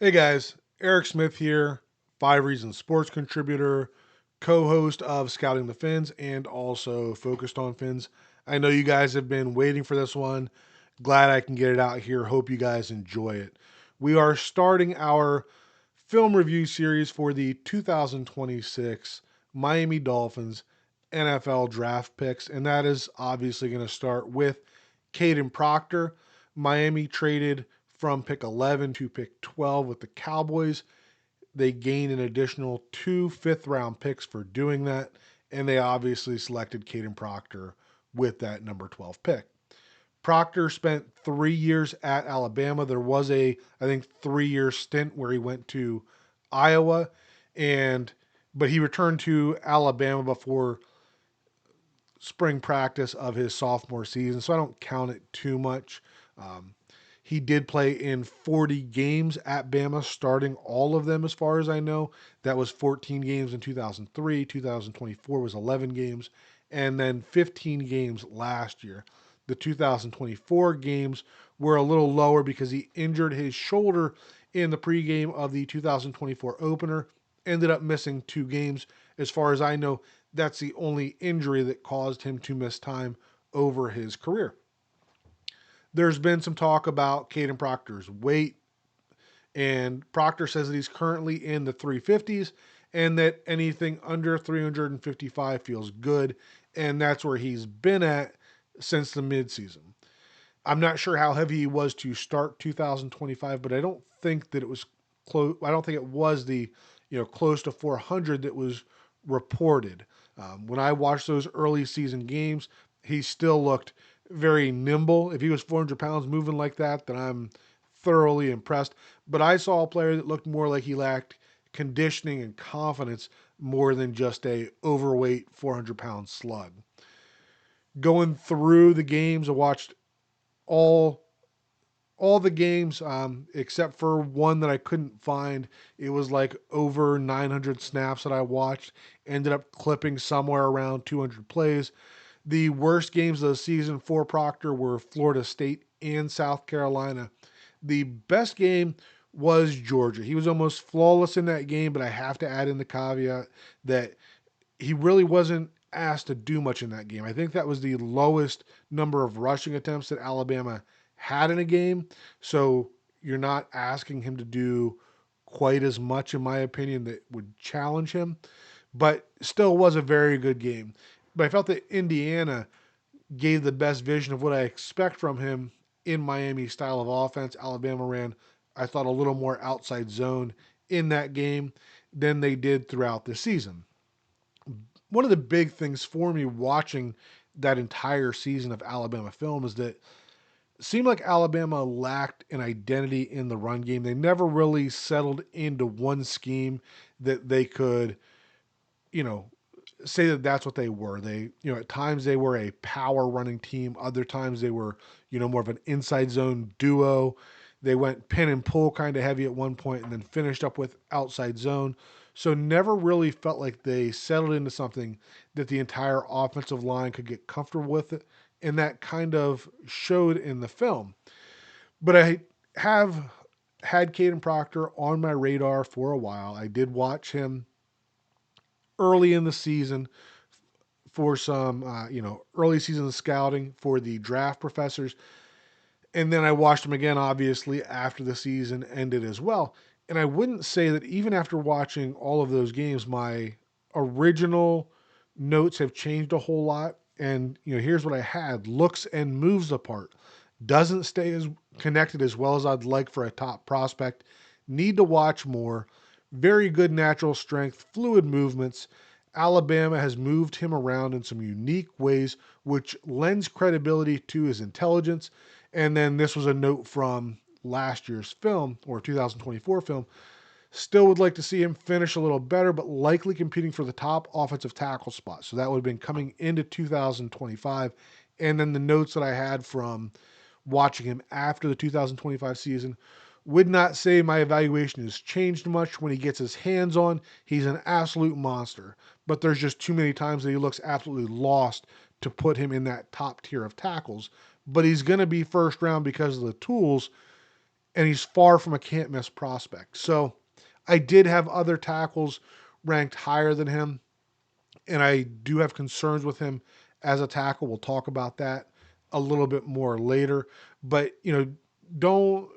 Hey guys, Eric Smith here, Five Reasons Sports contributor, co host of Scouting the Fins, and also Focused on Fins. I know you guys have been waiting for this one. Glad I can get it out here. Hope you guys enjoy it. We are starting our film review series for the 2026 Miami Dolphins NFL draft picks, and that is obviously going to start with Kaden Proctor. Miami traded from pick 11 to pick 12 with the Cowboys. They gained an additional two fifth round picks for doing that, and they obviously selected Kaden Proctor with that number 12 pick. Proctor spent 3 years at Alabama. There was I think, 3 year stint where he went to Iowa, and but he returned to Alabama before spring practice of his sophomore season, so I don't count it too much. Um, he did play in 40 games at Bama, starting all of them as far as I know. That was 14 games in 2003. 2024 was 11 games, and then 15 games last year. The 2024 games were a little lower because he injured his shoulder in the pregame of the 2024 opener. Ended up missing 2 games. As far as I know, that's the only injury that caused him to miss time over his career. There's been some talk about Kaden Proctor's weight, and Proctor says that he's currently in the 350s and that anything under 355 feels good, and that's where he's been at since the midseason. I'm not sure how heavy he was to start 2025, but I don't think that it was close. I don't think it was the close to 400 that was reported. When I watched those early season games, he still looked very nimble. If he was 400 pounds moving like that, then I'm thoroughly impressed. But I saw a player that looked more like he lacked conditioning and confidence more than just a overweight 400-pound slug. Going through the games, I watched all all the games except for one that I couldn't find. It was like over 900 snaps that I watched. Ended up clipping somewhere around 200 plays. The worst games of the season for Proctor were Florida State and South Carolina. The best game was Georgia. He was almost flawless in that game, but I have to add in the caveat that he really wasn't asked to do much in that game. I think that was the lowest number of rushing attempts that Alabama had in a game. So you're not asking him to do quite as much, in my opinion, that would challenge him. But still was a very good game. But I felt that Indiana gave the best vision of what I expect from him in Miami style of offense. Alabama ran, I thought, a little more outside zone in that game than they did throughout the season. One of the big things for me watching that entire season of Alabama film is that it seemed like Alabama lacked an identity in the run game. They never really settled into one scheme that they could, you know, say that that's what they were. At times they were a power running team. Other times they were, more of an inside zone duo. They went pin and pull kind of heavy at one point and then finished up with outside zone. So never really felt like they settled into something that the entire offensive line could get comfortable with it. And that kind of showed in the film. But I have had Kaden Proctor on my radar for a while. I did watch him early in the season for some, early season scouting for the draft professors. And then I watched him again, obviously, after the season ended as well. And I wouldn't say that even after watching all of those games, my original notes have changed a whole lot. And, here's what I had: looks and moves apart. Doesn't stay as connected as well as I'd like for a top prospect. Need to watch more. Very good natural strength, fluid movements. Alabama has moved him around in some unique ways, which lends credibility to his intelligence. And then this was a note from last year's film, or 2024 film. Still would like to see him finish a little better, but likely competing for the top offensive tackle spot. So that would have been coming into 2025. And then the notes that I had from watching him after the 2025 season would not say my evaluation has changed much. When he gets his hands on, he's an absolute monster. But there's just too many times that he looks absolutely lost to put him in that top tier of tackles. But he's going to be first round because of the tools. and he's far from a can't miss prospect. So I did have other tackles ranked higher than him, and I do have concerns with him as a tackle. We'll talk about that a little bit more later. But, don't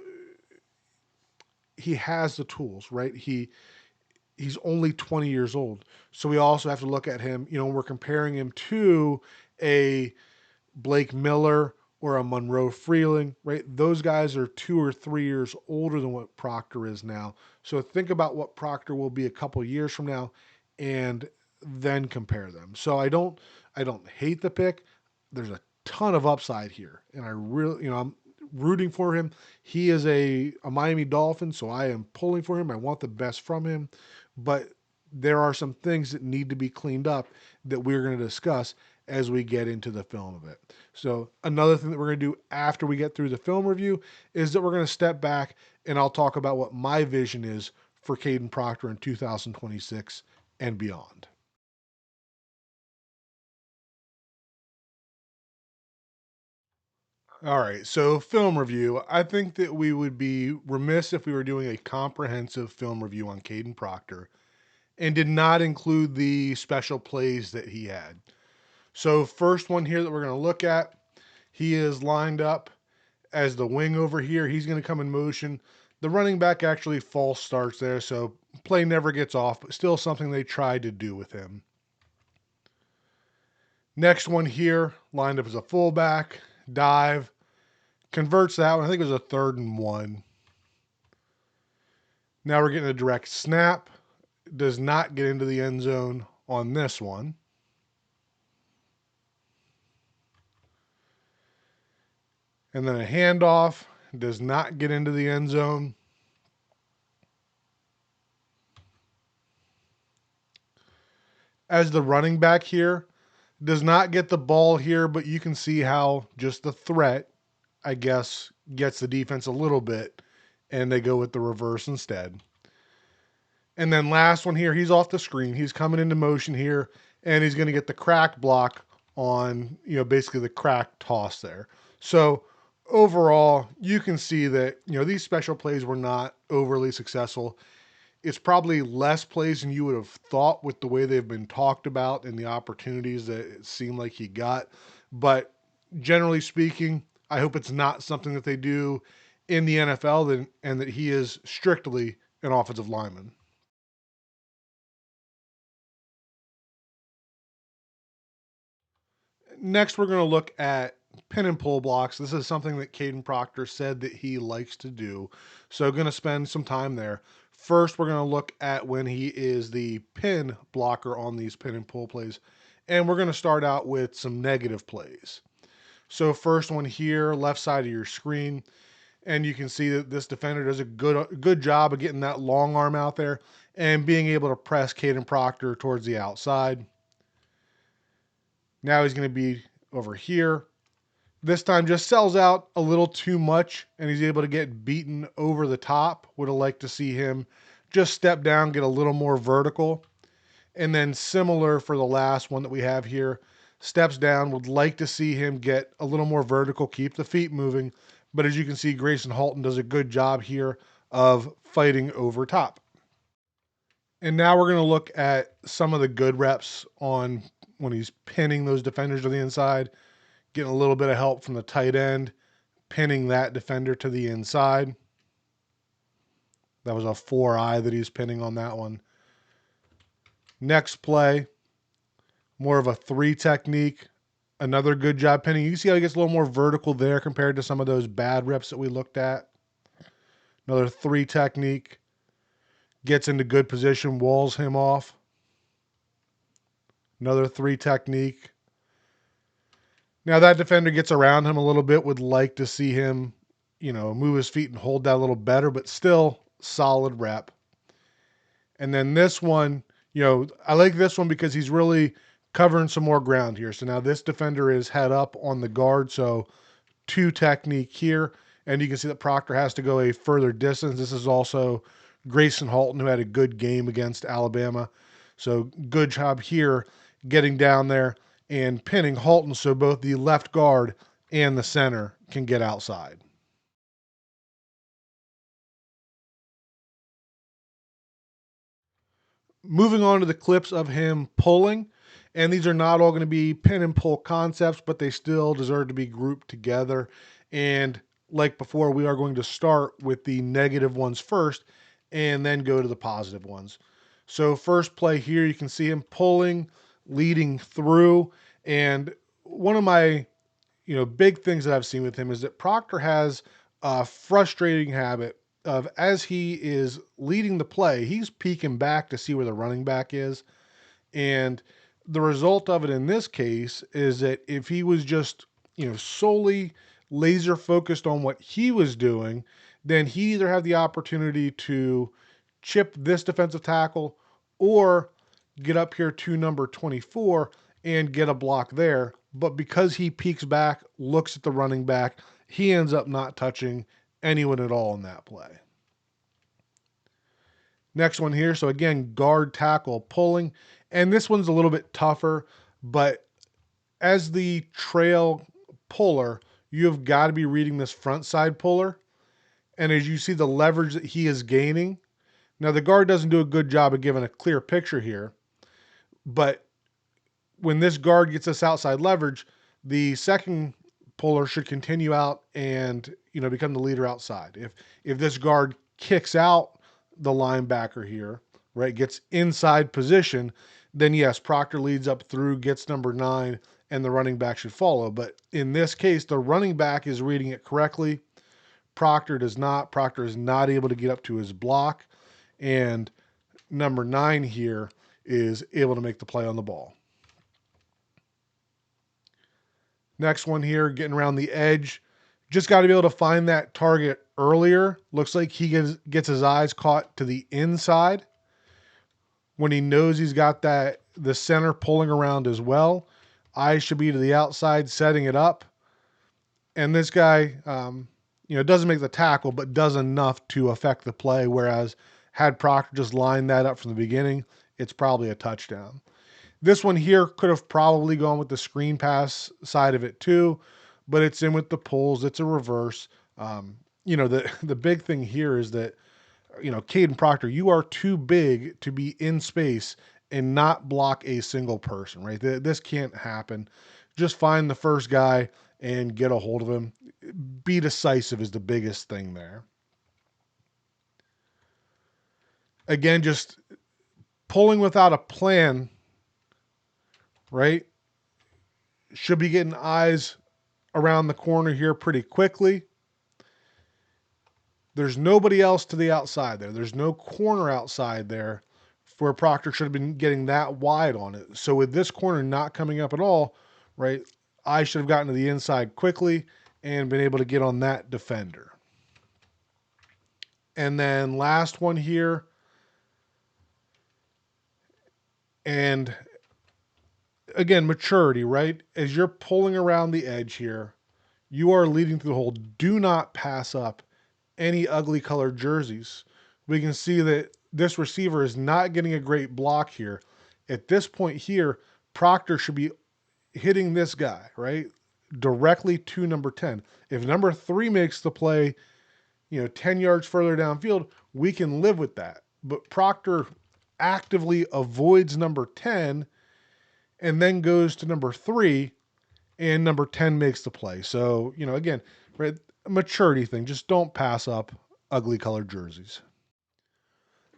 he has the tools, right? He's only 20 years old. So we also have to look at him, we're comparing him to a Blake Miller or a Monroe Freeling, right? Those guys are 2 or 3 years older than what Proctor is now. So think about what Proctor will be a couple years from now and then compare them. So I don't hate the pick. There's a ton of upside here. And I really, I'm rooting for him. He is a Miami Dolphin, so I am pulling for him. I want the best from him. But there are some things that need to be cleaned up that we're going to discuss as we get into the film of it. So another thing that we're going to do after we get through the film review is that we're going to step back and I'll talk about what my vision is for Kaden Proctor in 2026 and beyond. All right, so film review. I think that we would be remiss if we were doing a comprehensive film review on Kaden Proctor and did not include the special plays that he had. So, first one here that we're going to look at, he is lined up as the wing over here. He's going to come in motion. The running back actually false starts there, so play never gets off, but still something they tried to do with him. Next one here, lined up as a fullback, dive, converts that one. I think it was a 3rd and 1. Now we're getting a direct snap. Does not get into the end zone on this one. And then a handoff. Does not get into the end zone. As the running back here, does not get the ball here, but you can see how just the threat, I guess, gets the defense a little bit, and they go with the reverse instead. And then last one here, he's off the screen. He's coming into motion here, and he's going to get the crack block on, basically the crack toss there. So overall, you can see that, these special plays were not overly successful. It's probably less plays than you would have thought with the way they've been talked about and the opportunities that it seemed like he got. But generally speaking, I hope it's not something that they do in the NFL and that he is strictly an offensive lineman. Next, we're going to look at pin and pull blocks. This is something that Kaden Proctor said that he likes to do. So, going to spend some time there. First, we're going to look at when he is the pin blocker on these pin and pull plays. And we're going to start out with some negative plays. So, first one here, left side of your screen. And you can see that this defender does a good job of getting that long arm out there and being able to press Kaden Proctor towards the outside. Now he's going to be over here. This time just sells out a little too much, and he's able to get beaten over the top. Would have liked to see him just step down, get a little more vertical. And then similar for the last one that we have here. Steps down, would like to see him get a little more vertical, keep the feet moving. But as you can see, Grayson Halton does a good job here of fighting over top. And now we're going to look at some of the good reps on when he's pinning those defenders to the inside, getting a little bit of help from the tight end, pinning that defender to the inside. That was a 4-eye that he's pinning on that one. Next play, more of a 3 technique. Another good job pinning. You see how he gets a little more vertical there compared to some of those bad reps that we looked at. Another 3 technique. Gets into good position, walls him off. Another 3 technique. Now that defender gets around him a little bit, would like to see him, move his feet and hold that a little better, but still solid rep. And then this one, I like this one because he's really covering some more ground here. So now this defender is head up on the guard, so 2 technique here. And you can see that Proctor has to go a further distance. This is also Grayson Halton, who had a good game against Alabama. So good job here getting down there and pinning Halton so both the left guard and the center can get outside. Moving on to the clips of him pulling, and these are not all going to be pin and pull concepts, but they still deserve to be grouped together. And like before, we are going to start with the negative ones first and then go to the positive ones. So first play here, you can see him pulling, leading through, and one of my big things that I've seen with him is that Proctor has a frustrating habit of, as he is leading the play, he's peeking back to see where the running back is. And the result of it in this case is that if he was just, solely laser focused on what he was doing, then he either had the opportunity to chip this defensive tackle or get up here to number 24 and get a block there. But because he peeks back, looks at the running back, he ends up not touching anyone at all in that play. Next one here. So again, guard tackle pulling. And this one's a little bit tougher, but as the trail puller, you've got to be reading this front side puller. And as you see the leverage that he is gaining, now the guard doesn't do a good job of giving a clear picture here, but when this guard gets this outside leverage, the second puller should continue out and become the leader outside. If this guard kicks out the linebacker here, right, gets inside position, then yes, Proctor leads up through, gets number 9, and the running back should follow. But in this case, the running back is reading it correctly. Proctor does not. Proctor is not able to get up to his block, and number 9 here is able to make the play on the ball. Next one here, getting around the edge. Just got to be able to find that target earlier. Looks like he gets his eyes caught to the inside. When he knows he's got the center pulling around as well, eyes should be to the outside, setting it up. And this guy, doesn't make the tackle, but does enough to affect the play. Whereas had Proctor just lined that up from the beginning, it's probably a touchdown. This one here could have probably gone with the screen pass side of it too, but it's in with the pulls. It's a reverse. The big thing here is that, Kaden Proctor, you are too big to be in space and not block a single person, right? This can't happen. Just find the first guy and get a hold of him. Be decisive is the biggest thing there. Again, just pulling without a plan, right? Should be getting eyes around the corner here pretty quickly. There's nobody else to the outside there. There's no corner outside there where Proctor should have been getting that wide on it. So with this corner not coming up at all, right, I should have gotten to the inside quickly and been able to get on that defender. And then last one here. And again, maturity, right? As you're pulling around the edge here, you are leading through the hole. Do not pass up any ugly colored jerseys. We can see that this receiver is not getting a great block here. At this point here, Proctor should be hitting this guy, right? Directly to number 10. If number 3 makes the play, 10 yards further downfield, we can live with that. But Proctor actively avoids number 10 and then goes to number 3, and number 10 makes the play. So, again, right, maturity thing. Just don't pass up ugly colored jerseys.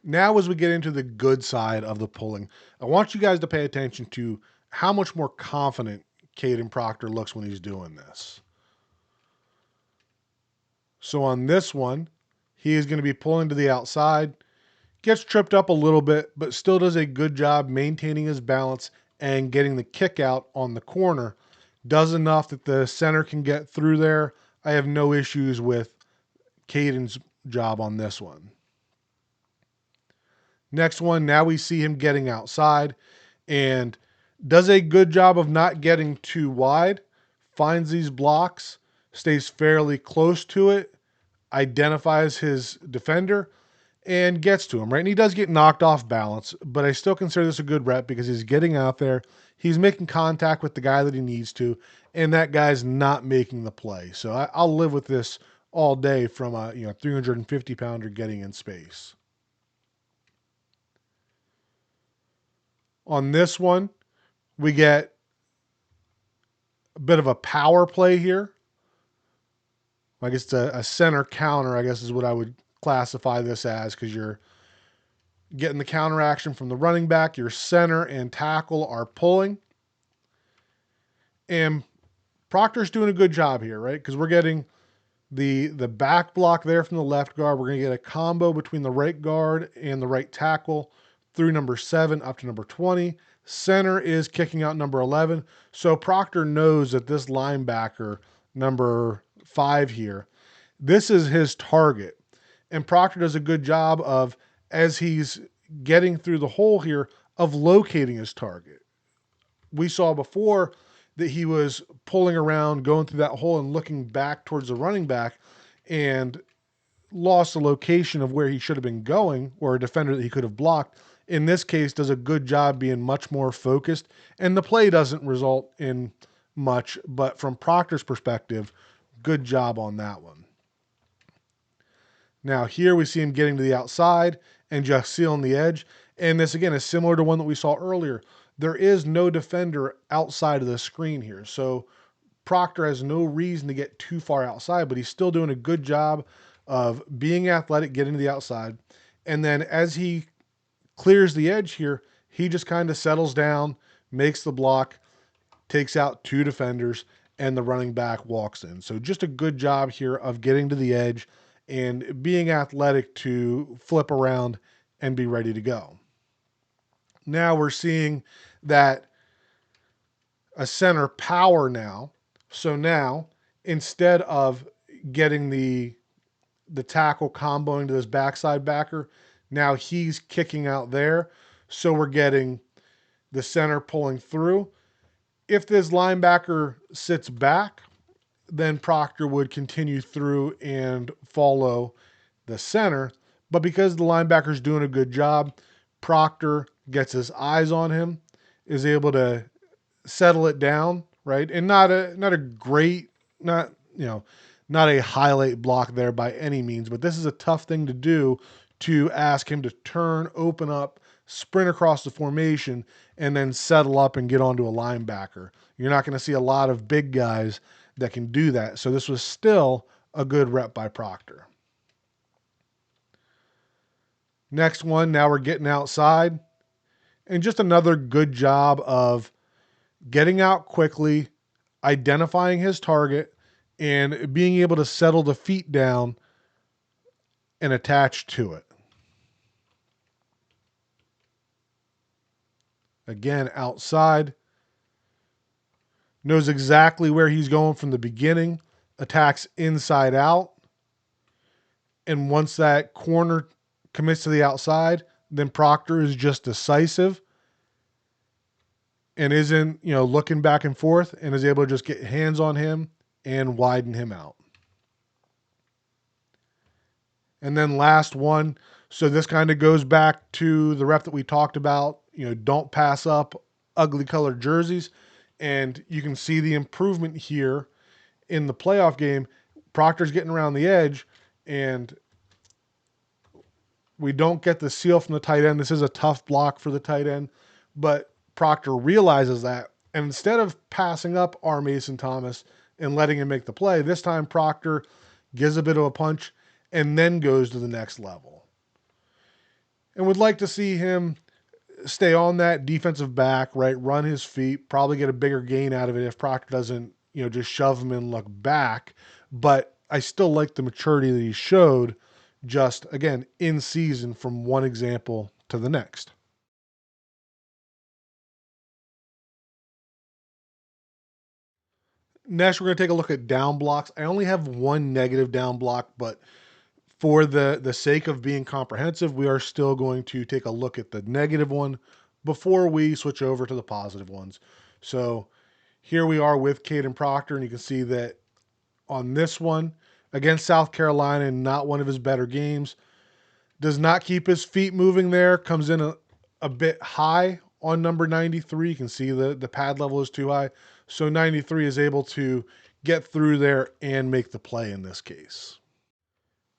Now, as we get into the good side of the pulling, I want you guys to pay attention to how much more confident Kaden Proctor looks when he's doing this. So on this one, he is going to be pulling to the outside, gets tripped up a little bit, but still does a good job maintaining his balance and getting the kick out on the corner. Does enough that the center can get through there. I have no issues with Kaden's job on this one. Next one, now we see him getting outside and does a good job of not getting too wide, finds these blocks, stays fairly close to it, identifies his defender, and gets to him, right? And he does get knocked off balance, but I still consider this a good rep because he's getting out there, he's making contact with the guy that he needs to, and that guy's not making the play. So I'll live with this all day from a 350-pounder getting in space. On this one, we get a bit of a power play here. I guess it's a center counter, I guess is what I would classify this as, because you're getting the counter action from the running back. Your center and tackle are pulling. And Proctor's doing a good job here, right? Because we're getting the back block there from the left guard. We're going to get a combo between the right guard and the right tackle through number 7 up to number 20. Center is kicking out number 11. So Proctor knows that this linebacker, number 5 here, this is his target. And Proctor does a good job of, as he's getting through the hole here, of locating his target. We saw before that he was pulling around, going through that hole and looking back towards the running back, and lost the location of where he should have been going, or a defender that he could have blocked. In this case, does a good job being much more focused, and the play doesn't result in much, but from Proctor's perspective, good job on that one. Now here we see him getting to the outside and just sealing the edge, and this again is similar to one that we saw earlier. There is no defender outside of the screen here, so Proctor has no reason to get too far outside, but he's still doing a good job of being athletic, getting to the outside. And then as he clears the edge here, he just kind of settles down, makes the block, takes out 2 defenders, and the running back walks in. So just a good job here of getting to the edge and being athletic to flip around and be ready to go. Now we're seeing that a center power now. So now, instead of getting the tackle comboing to this backside backer, now he's kicking out there. So we're getting the center pulling through. If this linebacker sits back, then Proctor would continue through and follow the center. But because the linebacker's doing a good job, Proctor gets his eyes on him, is able to settle it down, right? And not a great, not a highlight block there by any means, but this is a tough thing to do, to ask him to turn, open up, sprint across the formation, and then settle up and get onto a linebacker. You're not going to see a lot of big guys that can do that. So this was still a good rep by Proctor. Next one, now we're getting outside. And just another good job of getting out quickly, identifying his target, and being able to settle the feet down and attach to it. Again, outside. Knows exactly where he's going from the beginning. Attacks inside out. And once that corner commits to the outside, then Proctor is just decisive and isn't, looking back and forth, and is able to just get hands on him and widen him out. And then last one. So this kind of goes back to the rep that we talked about, don't pass up ugly colored jerseys. And you can see the improvement here in the playoff game. Proctor's getting around the edge, and we don't get the seal from the tight end. This is a tough block for the tight end, but Proctor realizes that. And instead of passing up our Mason Thomas and letting him make the play, this time Proctor gives a bit of a punch and then goes to the next level. And would like to see him stay on that defensive back, right? Run his feet, probably get a bigger gain out of it if Proctor doesn't, just shove him and look back. But I still like the maturity that he showed, just again in season, from one example to the next. Next, we're going to take a look at down blocks. I only have one negative down block, but for the sake of being comprehensive, we are still going to take a look at the negative one before we switch over to the positive ones. So here we are with Kaden Proctor, and you can see that on this one, against South Carolina, not one of his better games, does not keep his feet moving there, comes in a bit high on number 93. You can see the pad level is too high. So 93 is able to get through there and make the play in this case.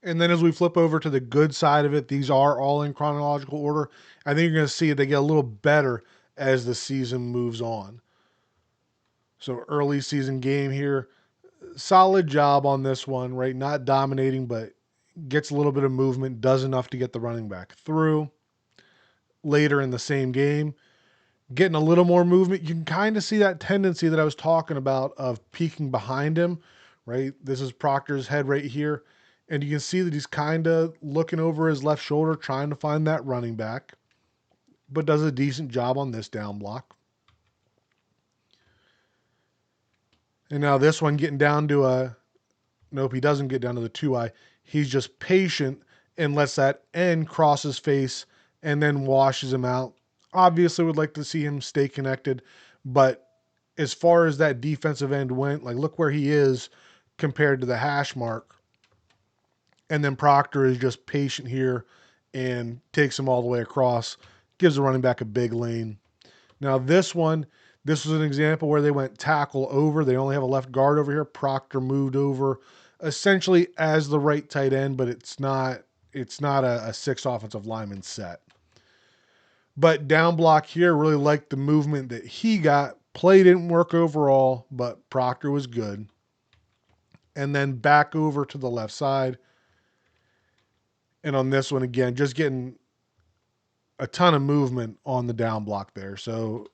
And then as we flip over to the good side of it, these are all in chronological order. I think you're going to see they get a little better as the season moves on. So early season game here, solid job on this one, right? Not dominating, but gets a little bit of movement, does enough to get the running back through. Later in the same game, getting a little more movement. You can kind of see that tendency that I was talking about of peeking behind him, right? This is Proctor's head right here. And you can see that he's kind of looking over his left shoulder, trying to find that running back, but does a decent job on this down block. And now this one getting down to a, nope, he doesn't get down to the 2-eye. He's just patient and lets that end cross his face and then washes him out. Obviously would like to see him stay connected, but as far as that defensive end went, like look where he is compared to the hash mark. And then Proctor is just patient here and takes him all the way across, gives the running back a big lane. Now this one, this was an example where they went tackle over. They only have a left guard over here. Proctor moved over essentially as the right tight end, but it's not a 6 offensive lineman set. But down block here, really liked the movement that he got. Play didn't work overall, but Proctor was good. And then back over to the left side. And on this one, again, just getting a ton of movement on the down block there. So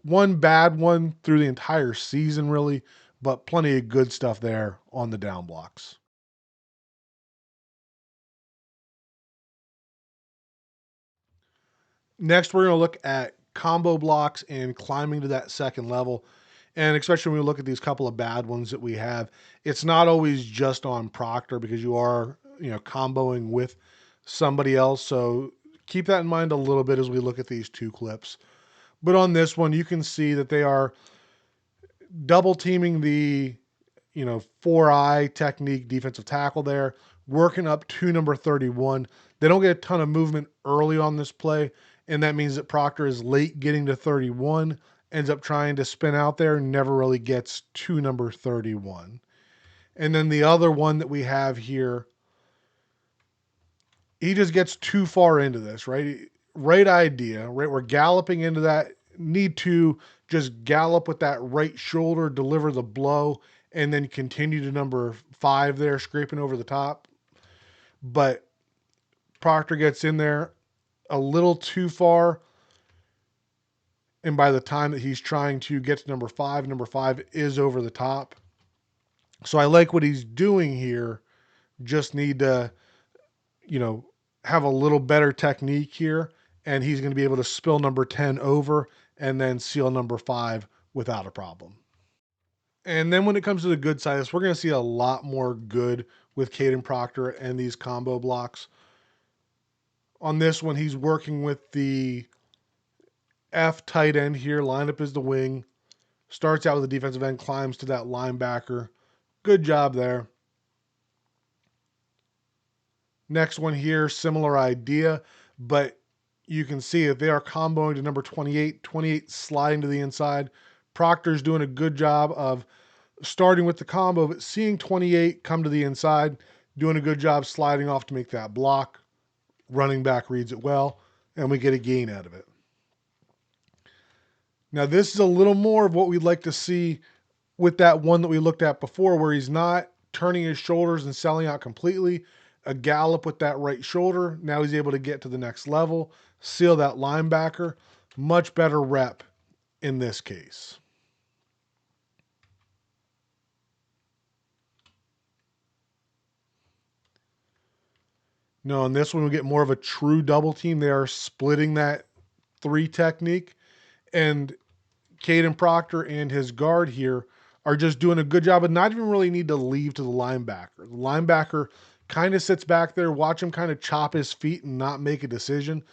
one bad one through the entire season, really, but plenty of good stuff there on the down blocks. Next, we're going to look at combo blocks and climbing to that second level. And especially when we look at these couple of bad ones that we have, it's not always just on Proctor because you are, comboing with somebody else. So keep that in mind a little bit as we look at these two clips. But on this one, you can see that they are double teaming the, 4-eye technique defensive tackle there, working up to number 31. They don't get a ton of movement early on this play, and that means that Proctor is late getting to 31, ends up trying to spin out there, never really gets to number 31. And then the other one that we have here, he just gets too far into this, right? Right idea, right? We're galloping into that. Need to just gallop with that right shoulder, deliver the blow, and then continue to number 5 there, scraping over the top. But Proctor gets in there a little too far. And by the time that he's trying to get to number 5 is over the top. So I like what he's doing here. Just need to, have a little better technique here. And he's going to be able to spill number 10 over and then seal number 5 without a problem. And then when it comes to the good side, we're going to see a lot more good with Kaden Proctor and these combo blocks. On this one, he's working with the F tight end here, lined up as the wing. Starts out with the defensive end, climbs to that linebacker. Good job there. Next one here, similar idea, but you can see that they are comboing to number 28. 28 sliding to the inside. Proctor's doing a good job of starting with the combo, but seeing 28 come to the inside, doing a good job sliding off to make that block. Running back reads it well, and we get a gain out of it. Now, this is a little more of what we'd like to see with that one that we looked at before, where he's not turning his shoulders and selling out completely. A gallop with that right shoulder. Now he's able to get to the next level, seal that linebacker. Much better rep in this case. No, on this one, we get more of a true double team. They are splitting that 3 technique. And Kaden Proctor and his guard here are just doing a good job of not even really need to leave to the linebacker. The linebacker kind of sits back there, watch him kind of chop his feet and not make a decision.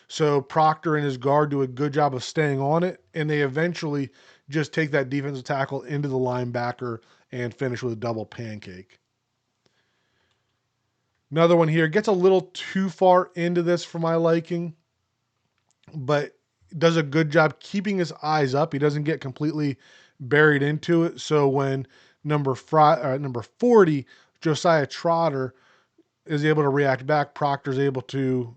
So Proctor and his guard do a good job of staying on it, and they eventually just take that defensive tackle into the linebacker and finish with a double pancake. Another one here gets a little too far into this for my liking, but does a good job keeping his eyes up. He doesn't get completely buried into it. So when number 40, Josiah Trotter, is able to react back, Proctor's able to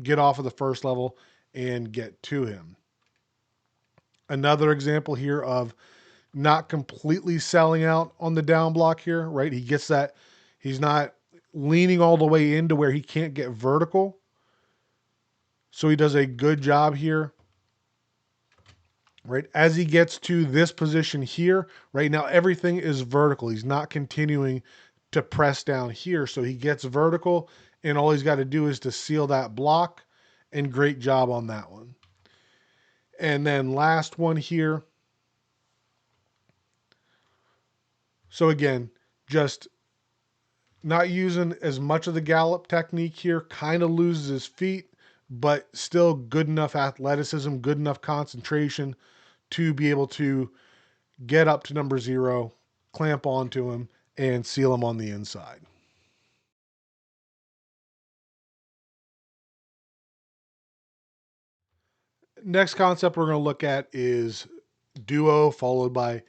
get off of the first level and get to him. Another example here of not completely selling out on the down block here, right? He gets that. He's not leaning all the way into where he can't get vertical. So he does a good job here, right? As he gets to this position here, right now, everything is vertical. He's not continuing to press down here. So he gets vertical, and all he's got to do is to seal that block, and great job on that one. And then last one here. So again, just not using as much of the gallop technique here, kind of loses his feet, but still good enough athleticism, good enough concentration to be able to get up to number 0, clamp onto him, and seal him on the inside. Next concept we're going to look at is duo followed by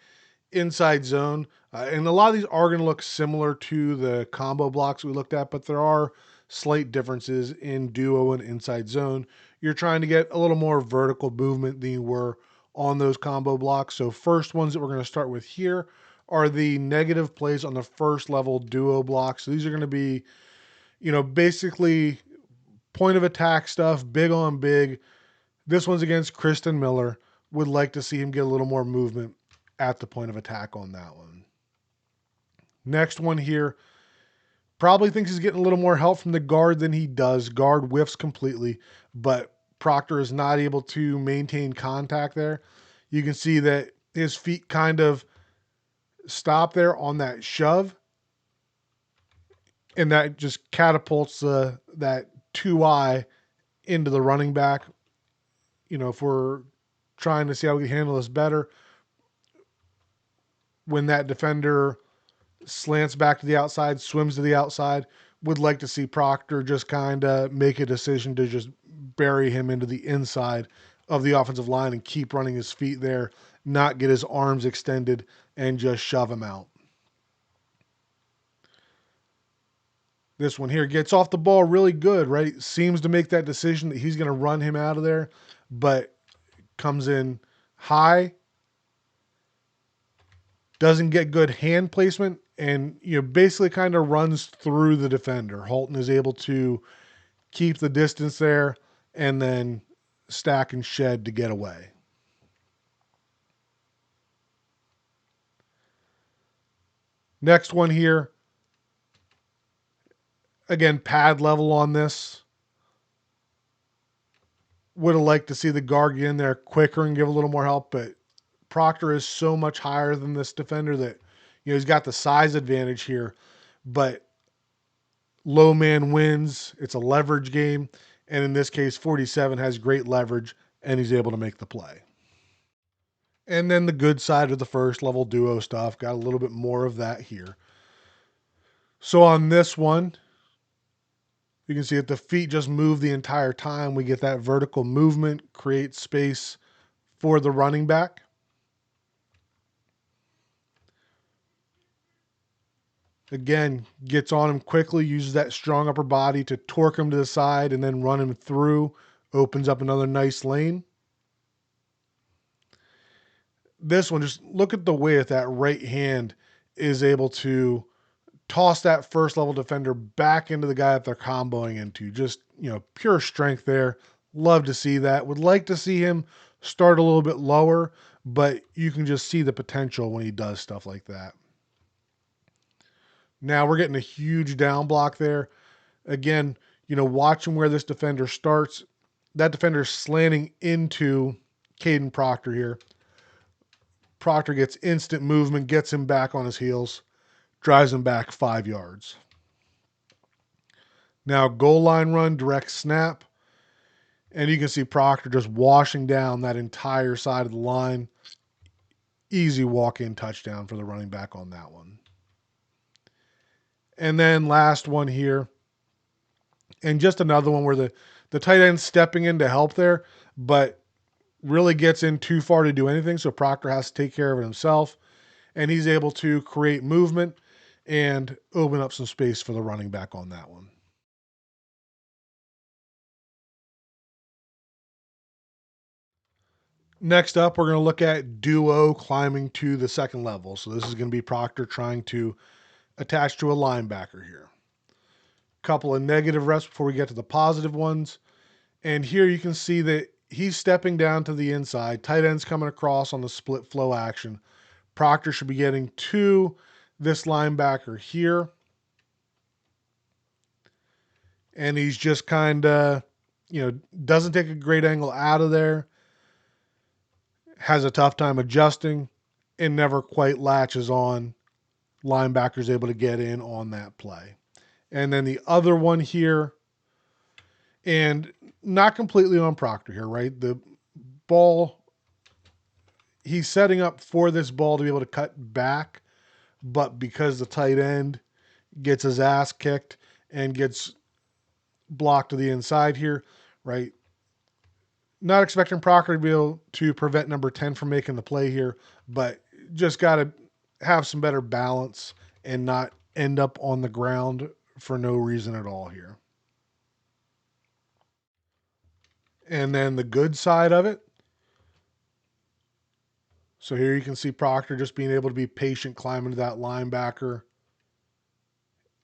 inside zone. And a lot of these are going to look similar to the combo blocks we looked at, but there are slight differences in duo and inside zone. You're trying to get a little more vertical movement than you were on those combo blocks. So first ones that we're going to start with here are the negative plays on the first level duo blocks. So these are going to be, basically point of attack stuff, big on big. This one's against Kristen Miller. Would like to see him get a little more movement at the point of attack on that one. Next one here, probably thinks he's getting a little more help from the guard than he does. Guard whiffs completely, but Proctor is not able to maintain contact there. You can see that his feet kind of stop there on that shove, and that just catapults that 2-eye into the running back. If we're trying to see how we can handle this better, when that defender slants back to the outside, swims to the outside, would like to see Proctor just kind of make a decision to just bury him into the inside of the offensive line and keep running his feet there, not get his arms extended and just shove him out. This one here gets off the ball really good, right? Seems to make that decision that he's going to run him out of there, but comes in high, doesn't get good hand placement, and basically kind of runs through the defender. Holton is able to keep the distance there and then stack and shed to get away. Next one here. Again, pad level on this. Would have liked to see the guard get in there quicker and give a little more help, but Proctor is so much higher than this defender that he's got the size advantage here, but low man wins. It's a leverage game, and in this case, 47 has great leverage, and he's able to make the play. And then the good side of the first level duo stuff, got a little bit more of that here. So on this one, you can see that the feet just move the entire time. We get that vertical movement, create space for the running back. Again, gets on him quickly, uses that strong upper body to torque him to the side and then run him through, opens up another nice lane. This one, just look at the way that right hand is able to toss that first level defender back into the guy that they're comboing into. Just, pure strength there. Love to see that. Would like to see him start a little bit lower, but you can just see the potential when he does stuff like that. Now we're getting a huge down block there. Again, watching where this defender starts. That defender is slanting into Kaden Proctor here. Proctor gets instant movement, gets him back on his heels, drives him back 5 yards. Now goal line run, direct snap. And you can see Proctor just washing down that entire side of the line. Easy walk-in touchdown for the running back on that one. And then last one here. And just another one where the tight end's stepping in to help there, but really gets in too far to do anything. So Proctor has to take care of it himself. And he's able to create movement and open up some space for the running back on that one. Next up, we're going to look at duo climbing to the second level. So this is going to be Proctor trying to attach to a linebacker here. Couple of negative reps before we get to the positive ones. And here you can see that he's stepping down to the inside. Tight end's coming across on the split flow action. Proctor should be getting to this linebacker here. And he's just kind of, doesn't take a great angle out of there. Has a tough time adjusting and never quite latches on. Linebacker's able to get in on that play. And then the other one here, and not completely on Proctor here, right? The ball, he's setting up for this ball to be able to cut back, but because the tight end gets his ass kicked and gets blocked to the inside here, right? Not expecting Proctor to be able to prevent number 10 from making the play here, but just got to have some better balance and not end up on the ground for no reason at all here. And then the good side of it. So here you can see Proctor just being able to be patient, climbing to that linebacker,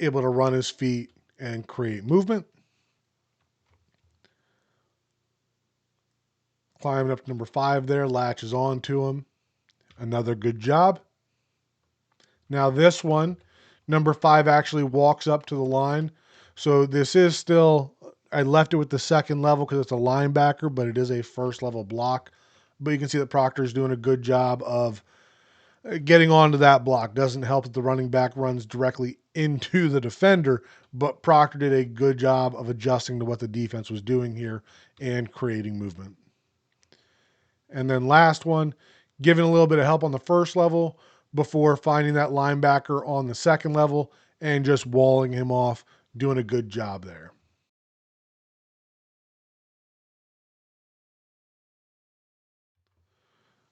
able to run his feet and create movement. Climbing up to number 5 there, latches on to him. Another good job. Now this one, number 5 actually walks up to the line. So this is still, I left it with the second level because it's a linebacker, but it is a first level block. But you can see that Proctor is doing a good job of getting onto that block. Doesn't help that the running back runs directly into the defender, but Proctor did a good job of adjusting to what the defense was doing here and creating movement. And then last one, giving a little bit of help on the first level before finding that linebacker on the second level and just walling him off, doing a good job there.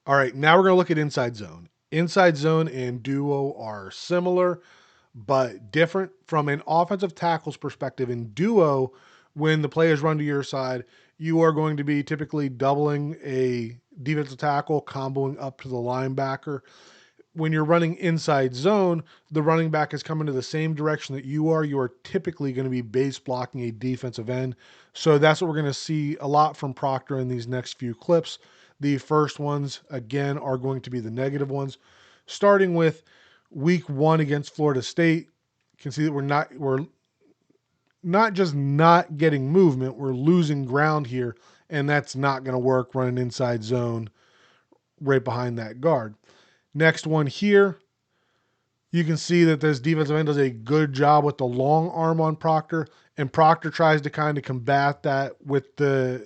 All right, now we're going to look at inside zone. Inside zone and duo are similar, but different from an offensive tackle's perspective. In duo, when the players run to your side, you are going to be typically doubling a defensive tackle, comboing up to the linebacker. When you're running inside zone, the running back is coming to the same direction that you are. You are typically going to be base blocking a defensive end. So that's what we're going to see a lot from Proctor in these next few clips. The first ones, again, are going to be the negative ones. Starting with week 1 against Florida State, you can see that we're not just not getting movement, we're losing ground here, and that's not going to work running inside zone right behind that guard. Next one here, you can see that this defensive end does a good job with the long arm on Proctor, and Proctor tries to kind of combat that with the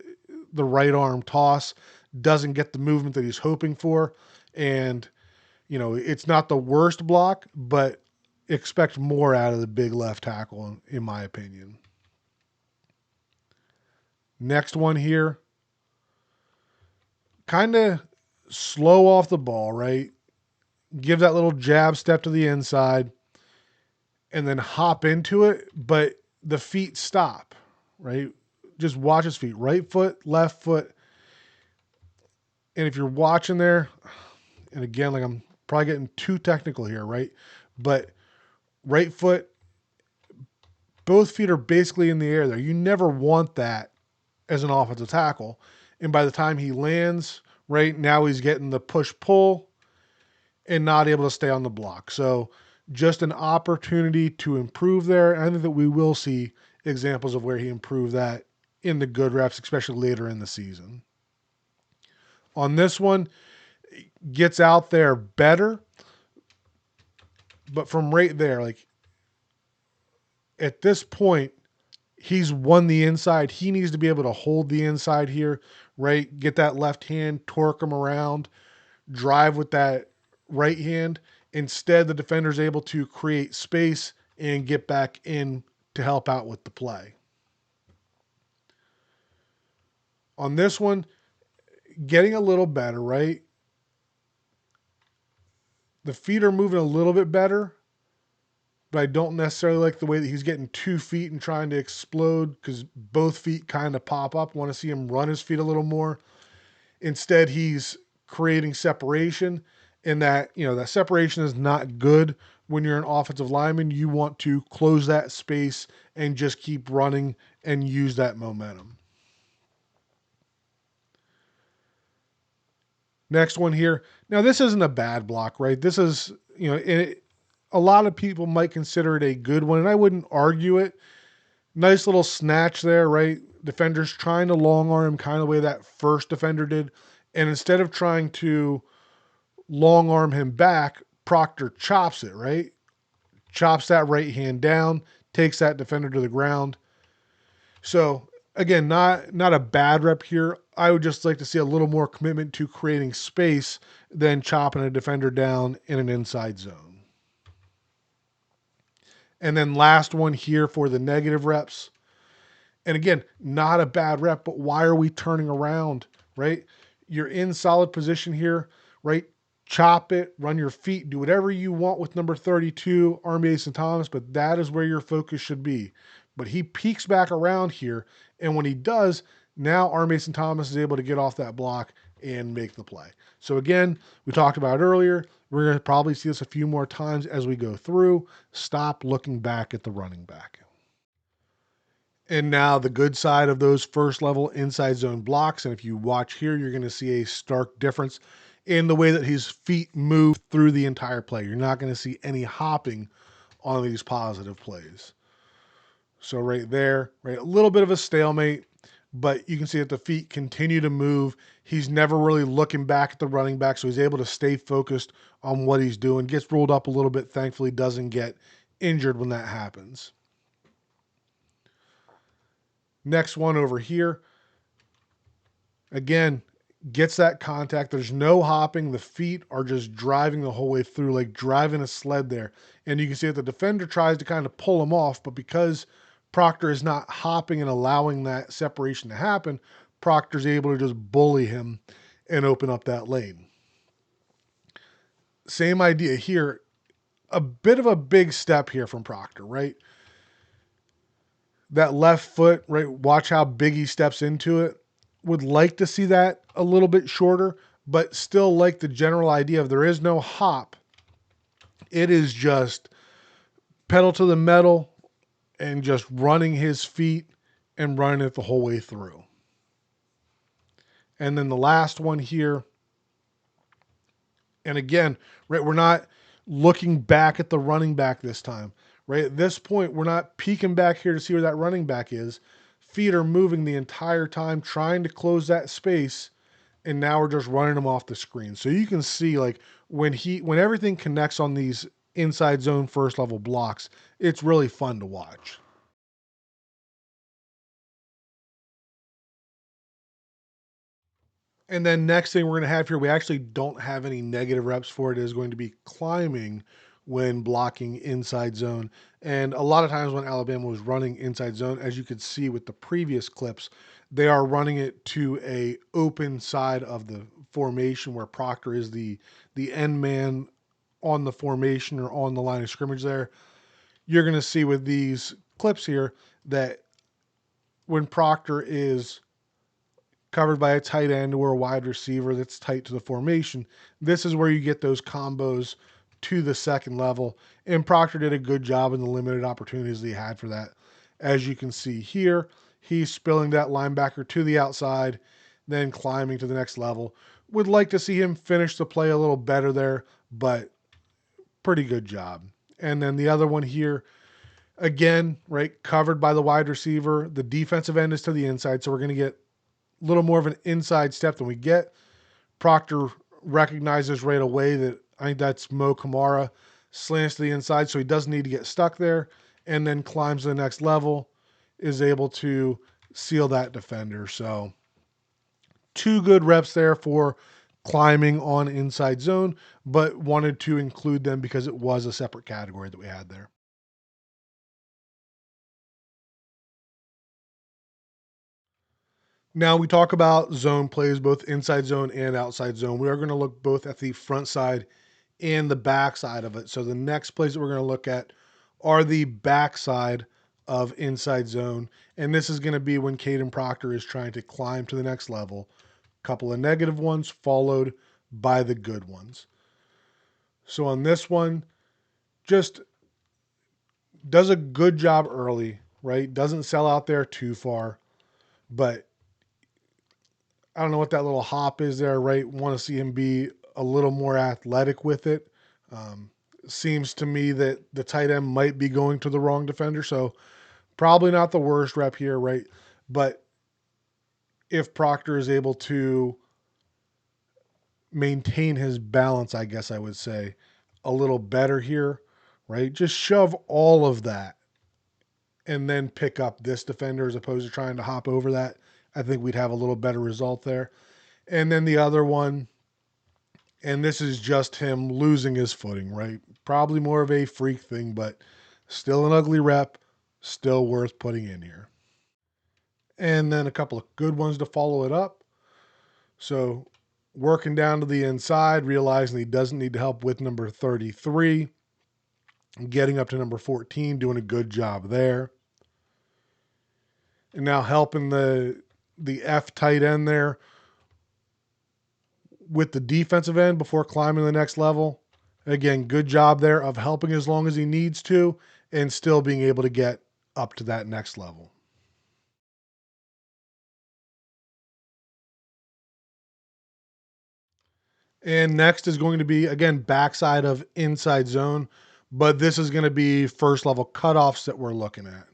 right arm toss. Doesn't get the movement that he's hoping for, and it's not the worst block, but expect more out of the big left tackle, in my opinion. Next one here, kind of slow off the ball, right? Give that little jab step to the inside and then hop into it, but the feet stop, right? Just watch his feet, right foot, left foot. And if you're watching there, and again, like I'm probably getting too technical here, right? But right foot, both feet are basically in the air there. You never want that as an offensive tackle. And by the time he lands, right now he's getting the push-pull and not able to stay on the block. So just an opportunity to improve there. And I think that we will see examples of where he improved that in the good reps, especially later in the season. On this one, gets out there better, but from right there, like at this point, he's won the inside. He needs to be able to hold the inside here, right? Get that left hand, torque him around, drive with that right hand. Instead, the defender's able to create space and get back in to help out with the play. On this one, getting a little better, right? The feet are moving a little bit better, but I don't necessarily like the way that he's getting 2 feet and trying to explode because both feet kind of pop up. Want to see him run his feet a little more. Instead, he's creating separation, and that, that separation is not good when you're an offensive lineman. You want to close that space and just keep running and use that momentum. Next one here. Now, this isn't a bad block, right? This is, a lot of people might consider it a good one, and I wouldn't argue it. Nice little snatch there, right? Defender's trying to long arm kind of the way that first defender did. And instead of trying to long arm him back, Proctor chops it, right? Chops that right hand down, takes that defender to the ground. So again, not a bad rep here. I would just like to see a little more commitment to creating space than chopping a defender down in an inside zone. And then last one here for the negative reps. And again, not a bad rep, but why are we turning around, right? You're in solid position here, right? Chop it, run your feet, do whatever you want with number 32, Army St. Thomas, but that is where your focus should be. But he peeks back around here, and when he does, now Army St. Thomas is able to get off that block and make the play. So again, we talked about it earlier. We're going to probably see this a few more times as we go through. Stop looking back at the running back. And now the good side of those first level inside zone blocks. And if you watch here, you're going to see a stark difference in the way that his feet move through the entire play. You're not going to see any hopping on these positive plays. So right there, right, a little bit of a stalemate, but you can see that the feet continue to move. He's never really looking back at the running back, so he's able to stay focused on what he's doing. Gets rolled up a little bit, thankfully doesn't get injured when that happens. Next one over here. Again, gets that contact. There's no hopping. The feet are just driving the whole way through, like driving a sled there. And you can see that the defender tries to kind of pull him off, but because Proctor is not hopping and allowing that separation to happen, Proctor's able to just bully him and open up that lane. Same idea here. A bit of a big step here from Proctor, right? That left foot, right? Watch how big he steps into it. Would like to see that a little bit shorter, but still like the general idea of there is no hop. It is just pedal to the metal and just running his feet and running it the whole way through. And then the last one here. And again, right, we're not looking back at the running back this time. Right at this point, we're not peeking back here to see where that running back is. Feet are moving the entire time, trying to close that space, and now we're just running them off the screen. So you can see, like, when everything connects on these inside zone first level blocks, it's really fun to watch. And then next thing we're going to have here, we actually don't have any negative reps for it. It is going to be climbing when blocking inside zone. And a lot of times when Alabama was running inside zone, as you could see with the previous clips, they are running it to a open side of the formation where Proctor is the end man on the formation or on the line of scrimmage there. You're going to see with these clips here that when Proctor is covered by a tight end or a wide receiver that's tight to the formation, this is where you get those combos to the second level. And Proctor did a good job in the limited opportunities that he had for that. As you can see here, he's spilling that linebacker to the outside, then climbing to the next level. Would like to see him finish the play a little better there, but pretty good job. And then the other one here, again, right, covered by the wide receiver. The defensive end is to the inside, so we're going to get a little more of an inside step than we get. Proctor recognizes right away that I think that's Mo Kamara, slants to the inside, so he doesn't need to get stuck there, and then climbs to the next level, is able to seal that defender. So 2 good reps there for climbing on inside zone, but wanted to include them because it was a separate category that we had there. Now we talk about zone plays, both inside zone and outside zone. We are going to look both at the front side and the back side of it. So the next plays that we're going to look at are the back side of inside zone. And this is going to be when Kaden Proctor is trying to climb to the next level. Couple of negative ones followed by the good ones. So on this one, just does a good job early, right? Doesn't sell out there too far, but I don't know what that little hop is there, right? Want to see him be a little more athletic with it. Um, Seems to me that the tight end might be going to the wrong defender, so probably not the worst rep here, right? But if Proctor is able to maintain his balance, I guess I would say, a little better here, right? Just shove all of that and then pick up this defender as opposed to trying to hop over that. I think we'd have a little better result there. And then the other one, and this is just him losing his footing, right? Probably more of a freak thing, but still an ugly rep, still worth putting in here. And then a couple of good ones to follow it up. So working down to the inside, realizing he doesn't need to help with number 33, getting up to number 14, doing a good job there. And now helping the F tight end there with the defensive end before climbing the next level. Again, good job there of helping as long as he needs to and still being able to get up to that next level. And next is going to be, again, backside of inside zone, but this is going to be first level cutoffs that we're looking at.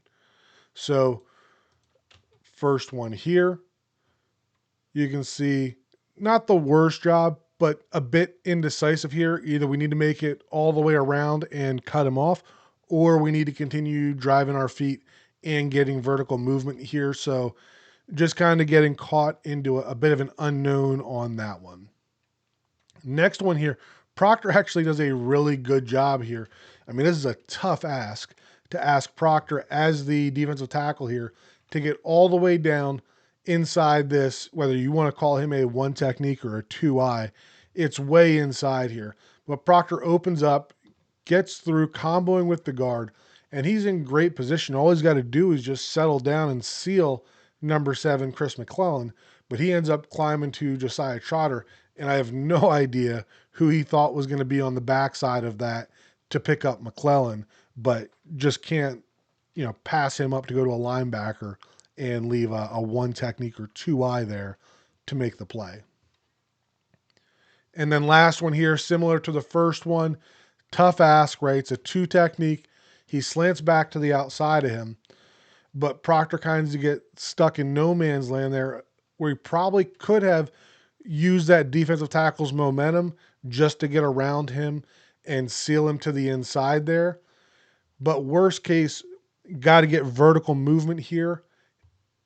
So, first one here, you can see not the worst job, but a bit indecisive here. Either we need to make it all the way around and cut him off, or we need to continue driving our feet and getting vertical movement here. So, just kind of getting caught into a bit of an unknown on that one. Next one here, Proctor actually does a really good job here. I mean, this is a tough ask to ask Proctor as the defensive tackle here to get all the way down inside this, whether you want to call him a one technique or a 2-eye, it's way inside here. But Proctor opens up, gets through, comboing with the guard, and he's in great position. All he's got to do is just settle down and seal number 7, Chris McClellan, but he ends up climbing to Josiah Trotter, and I have no idea who he thought was going to be on the backside of that to pick up McClellan, but just can't, pass him up to go to a linebacker and leave a one technique or 2-eye there to make the play. And then last one here, similar to the first one, tough ask, right? It's a 2 technique. He slants back to the outside of him, but Proctor kind of get stuck in no man's land there where he probably could have used that defensive tackle's momentum just to get around him and seal him to the inside there. But worst case, got to get vertical movement here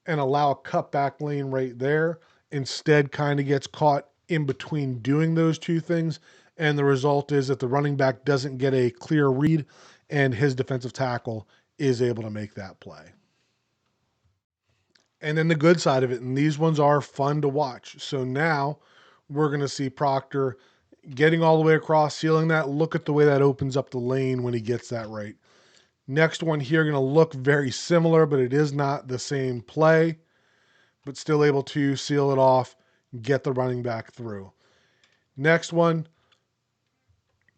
and allow a cutback lane right there. Instead, kind of gets caught in between doing those two things. And the result is that the running back doesn't get a clear read and his defensive tackle is able to make that play. And then the good side of it, and these ones are fun to watch. So now we're going to see Proctor getting all the way across, sealing that. Look at the way that opens up the lane when he gets that right. Next one here going to look very similar, but it is not the same play, but still able to seal it off, get the running back through. Next one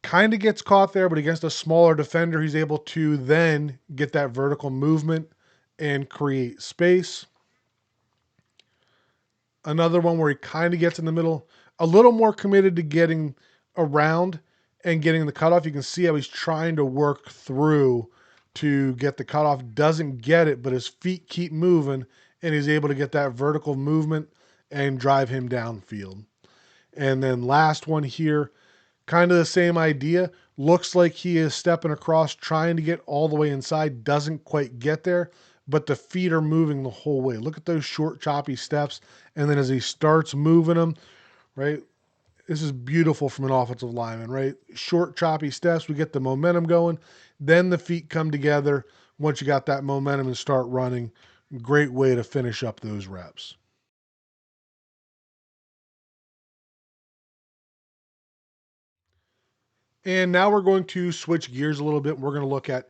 kind of gets caught there, but against a smaller defender, he's able to then get that vertical movement and create space. Another one where he kind of gets in the middle, a little more committed to getting around and getting the cutoff. You can see how he's trying to work through to get the cutoff. Doesn't get it, but his feet keep moving, and he's able to get that vertical movement and drive him downfield. And then last one here, kind of the same idea. Looks like he is stepping across, trying to get all the way inside. Doesn't quite get there, but the feet are moving the whole way. Look at those short, choppy steps. And then as he starts moving them, right, this is beautiful from an offensive lineman, right? Short, choppy steps. We get the momentum going. Then the feet come together. Once you got that momentum and start running, great way to finish up those reps. And now we're going to switch gears a little bit. We're going to look at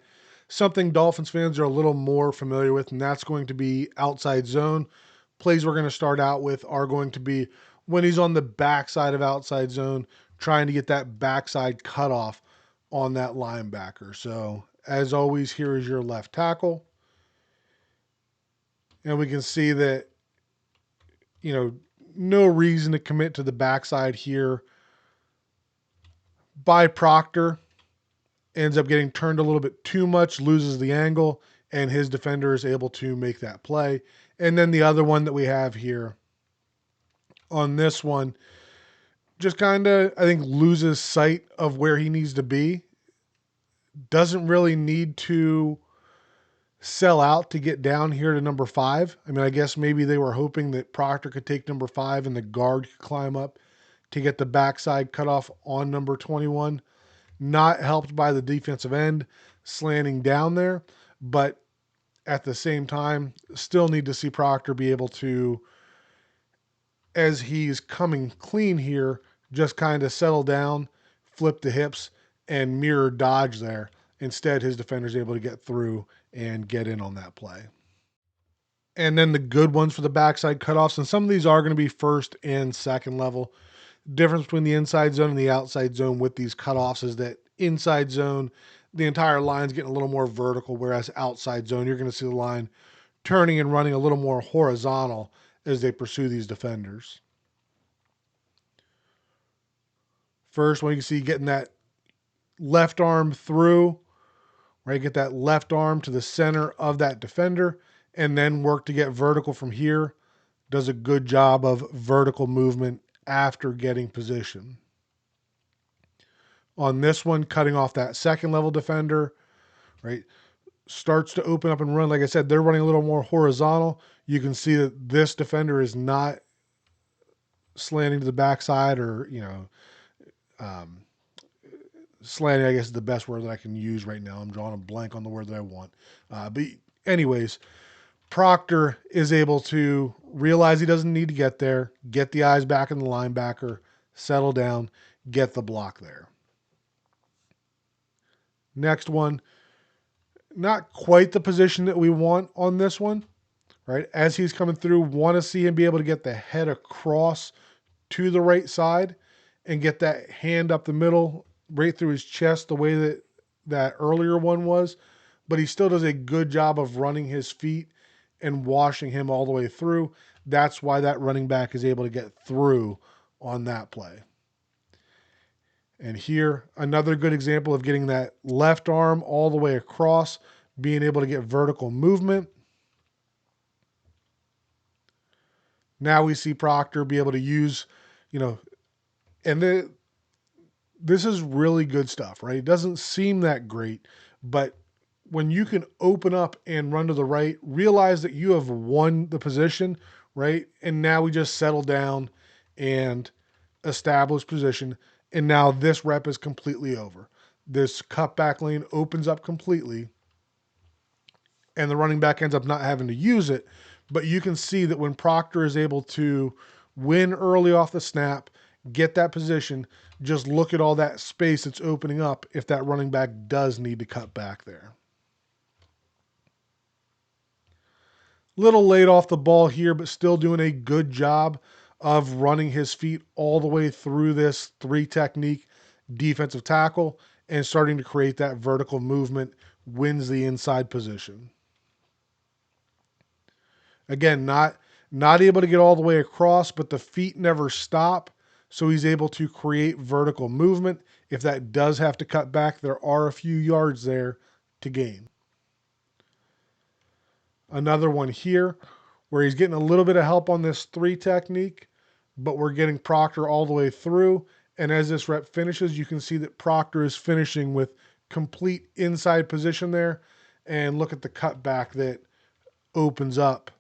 something Dolphins fans are a little more familiar with, and that's going to be outside zone. Plays we're going to start out with are going to be when he's on the backside of outside zone, trying to get that backside cutoff on that linebacker. So, as always, here is your left tackle. And we can see that, no reason to commit to the backside here by Proctor. Ends up getting turned a little bit too much, loses the angle, and his defender is able to make that play. And then the other one that we have here on this one just kind of, I think, loses sight of where he needs to be. Doesn't really need to sell out to get down here to number 5. I mean, I guess maybe they were hoping that Proctor could take number 5 and the guard could climb up to get the backside cutoff on number 21. Not helped by the defensive end slanting down there, but at the same time, still need to see Proctor be able to, as he's coming clean here, just kind of settle down, flip the hips, and mirror dodge there. Instead, his defender's able to get through and get in on that play. And then the good ones for the backside cutoffs, and some of these are going to be first and second level. Difference between the inside zone and the outside zone with these cutoffs is that inside zone, the entire line's getting a little more vertical, whereas outside zone, you're going to see the line turning and running a little more horizontal as they pursue these defenders. First one, you can see getting that left arm through, right? Get that left arm to the center of that defender and then work to get vertical from here. Does a good job of vertical movement after getting position. On this one, cutting off that second level defender, right? Starts to open up and run. Like I said, they're running a little more horizontal. You can see that this defender is not slanting to the backside or, slanting, I guess, is the best word that I can use right now. I'm drawing a blank on the word that I want. But anyways, Proctor is able to realize he doesn't need to get there, get the eyes back in the linebacker, settle down, get the block there. Next one, not quite the position that we want on this one, right? As he's coming through, want to see him be able to get the head across to the right side and get that hand up the middle, right through his chest, the way that that earlier one was. But he still does a good job of running his feet and washing him all the way through. That's why that running back is able to get through on that play. And here, another good example of getting that left arm all the way across, being able to get vertical movement. Now we see Proctor be able to use, and this is really good stuff, right? It doesn't seem that great, but when you can open up and run to the right, realize that you have won the position, right? And now we just settle down and establish position. And now this rep is completely over. This cutback lane opens up completely, and the running back ends up not having to use it. But you can see that when Proctor is able to win early off the snap, get that position, just look at all that space that's opening up if that running back does need to cut back there. Little late off the ball here, but still doing a good job of running his feet all the way through this 3 technique defensive tackle and starting to create that vertical movement, wins the inside position. Again, not able to get all the way across, but the feet never stop, so he's able to create vertical movement. If that does have to cut back, there are a few yards there to gain. Another one here where he's getting a little bit of help on this 3 technique, but we're getting Proctor all the way through. And as this rep finishes, you can see that Proctor is finishing with complete inside position there. And look at the cutback that opens up.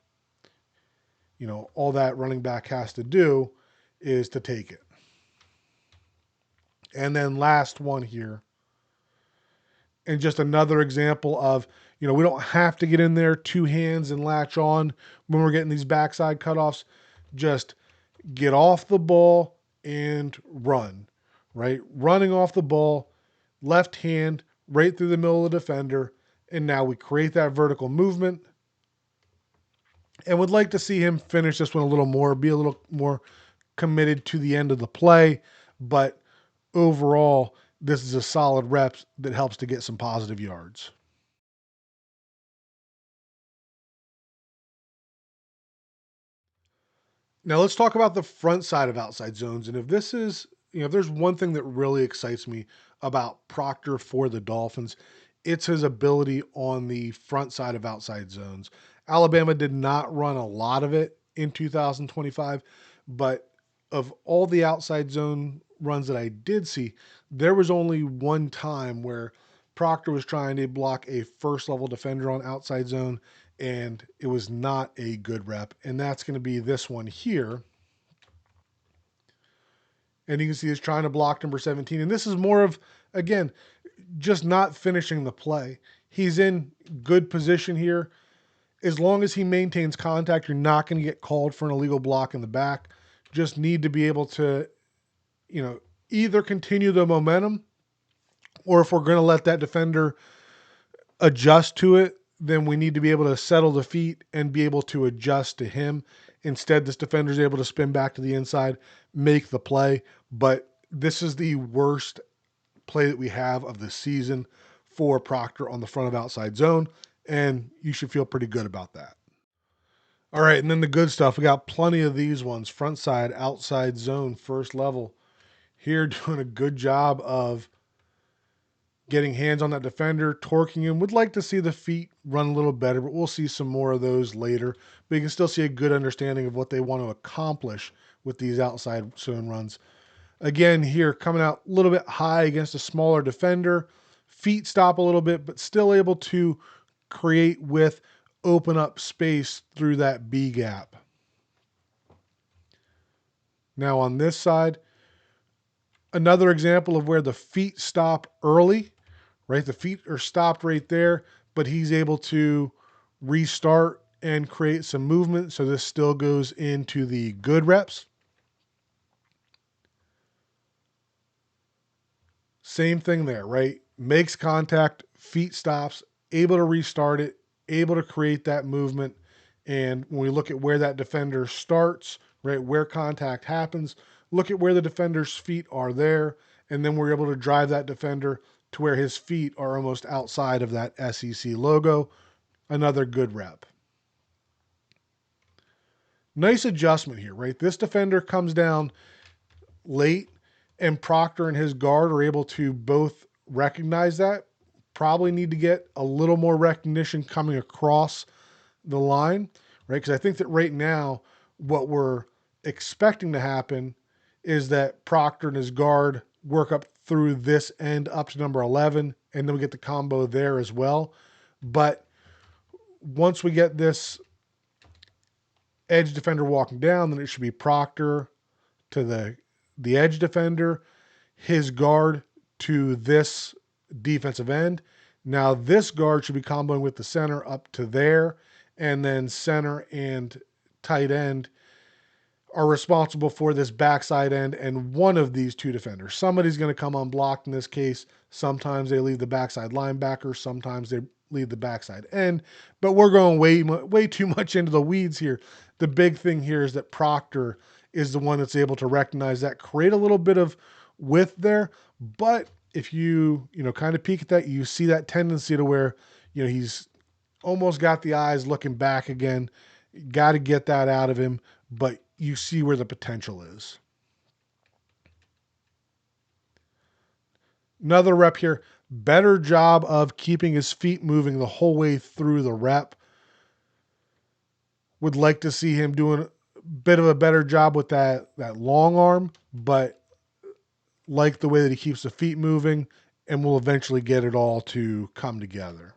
All that running back has to do is to take it. And then last one here. And just another example of, we don't have to get in there 2 hands and latch on when we're getting these backside cutoffs. Just get off the ball and run, right? Running off the ball, left hand, right through the middle of the defender. And now we create that vertical movement. And would like to see him finish this one a little more, be a little more committed to the end of the play, but overall, this is a solid rep that helps to get some positive yards. Now let's talk about the front side of outside zones. And if this is, if there's one thing that really excites me about Proctor for the Dolphins, it's his ability on the front side of outside zones. Alabama did not run a lot of it in 2025, but of all the outside zone runs that I did see, there was only one time where Proctor was trying to block a first level defender on outside zone, and it was not a good rep. And that's going to be this one here. And you can see he's trying to block number 17. And this is more of, again, just not finishing the play. He's in good position here. As long as he maintains contact, you're not going to get called for an illegal block in the back. Just need to be able to, either continue the momentum, or if we're going to let that defender adjust to it, then we need to be able to settle the feet and be able to adjust to him. Instead, this defender is able to spin back to the inside, make the play. But this is the worst play that we have of the season for Proctor on the front of outside zone, and you should feel pretty good about that. All right, and then the good stuff. We got plenty of these ones. Front side, outside zone, first level. Here doing a good job of getting hands on that defender, torquing him. Would like to see the feet run a little better, but we'll see some more of those later. But you can still see a good understanding of what they want to accomplish with these outside zone runs. Again, here coming out a little bit high against a smaller defender. Feet stop a little bit, but still able to create width, open up space through that B gap. Now on this side, another example of where the feet stop early, right? The feet are stopped right there, but he's able to restart and create some movement. So this still goes into the good reps. Same thing there, right? Makes contact, feet stops, able to restart it, able to create that movement. And when we look at where that defender starts, right, where contact happens, look at where the defender's feet are there. And then we're able to drive that defender to where his feet are almost outside of that SEC logo. Another good rep. Nice adjustment here, right? This defender comes down late, and Proctor and his guard are able to both recognize that. Probably need to get a little more recognition coming across the line, right? Because I think that right now, what we're expecting to happen is that Proctor and his guard work up through this end up to number 11, and then we get the combo there as well. But once we get this edge defender walking down, then it should be Proctor to the edge defender, his guard to this defensive end. Now this guard should be comboing with the center up to there, and then center and tight end are responsible for this backside end and one of these two defenders. Somebody's going to come unblocked in this case. Sometimes they leave the backside linebacker. Sometimes they leave the backside end. But we're going way too much into the weeds here. The big thing here is that Proctor is the one that's able to recognize that, create a little bit of width there. But if you kind of peek at that, you see that tendency to where, he's almost got the eyes looking back again. Got to get that out of him. But you see where the potential is. Another rep here. Better job of keeping his feet moving the whole way through the rep. Would like to see him doing a bit of a better job with that long arm, but like the way that he keeps the feet moving, and we'll eventually get it all to come together.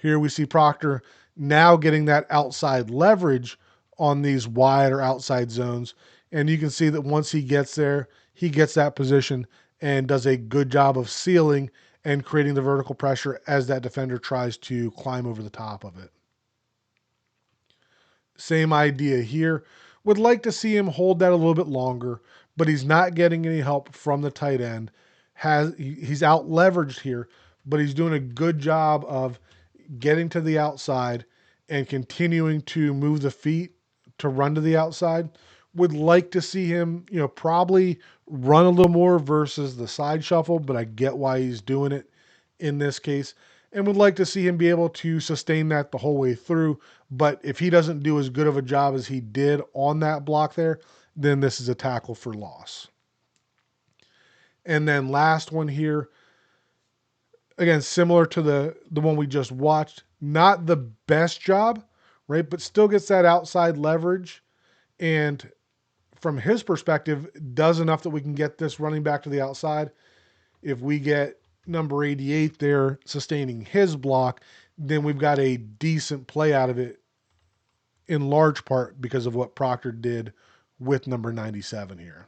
Here we see Proctor now getting that outside leverage on these wide or outside zones. And you can see that once he gets there, he gets that position and does a good job of sealing and creating the vertical pressure as that defender tries to climb over the top of it. Same idea here. Would like to see him hold that a little bit longer, but he's not getting any help from the tight end. He's out leveraged here, but he's doing a good job of getting to the outside and continuing to move the feet to run to the outside. Would like to see him, probably run a little more versus the side shuffle, but I get why he's doing it in this case. And would like to see him be able to sustain that the whole way through. But if he doesn't do as good of a job as he did on that block there, then this is a tackle for loss. And then last one here, again, similar to the one we just watched, not the best job, right? But still gets that outside leverage. And from his perspective, does enough that we can get this running back to the outside. If we get number 88 there sustaining his block, then we've got a decent play out of it, in large part because of what Proctor did with number 97 here.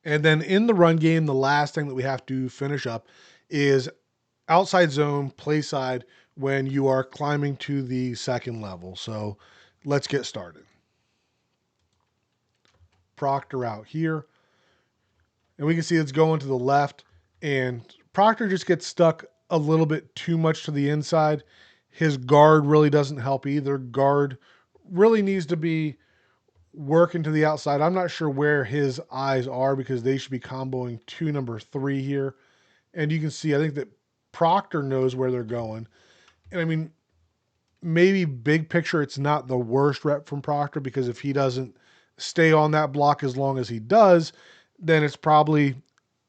And then in the run game, the last thing that we have to finish up is outside zone, play side, when you are climbing to the second level. So let's get started. Proctor out here. And we can see it's going to the left. And Proctor just gets stuck a little bit too much to the inside. His guard really doesn't help either. Guard really needs to be working to the outside. I'm not sure where his eyes are because they should be comboing to number 3 here. And you can see, I think that Proctor knows where they're going. And I mean, maybe big picture, it's not the worst rep from Proctor because if he doesn't stay on that block as long as he does, then it's probably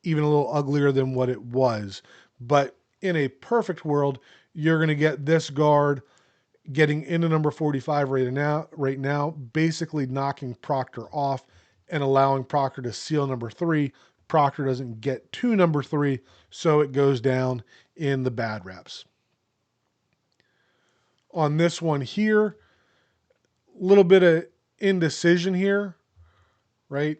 even a little uglier than what it was. But in a perfect world, you're going to get this guard getting into number 45 right now, basically knocking Proctor off and allowing Proctor to seal number 3. Proctor doesn't get to number 3, so it goes down in the bad reps. On this one here, a little bit of indecision here, right?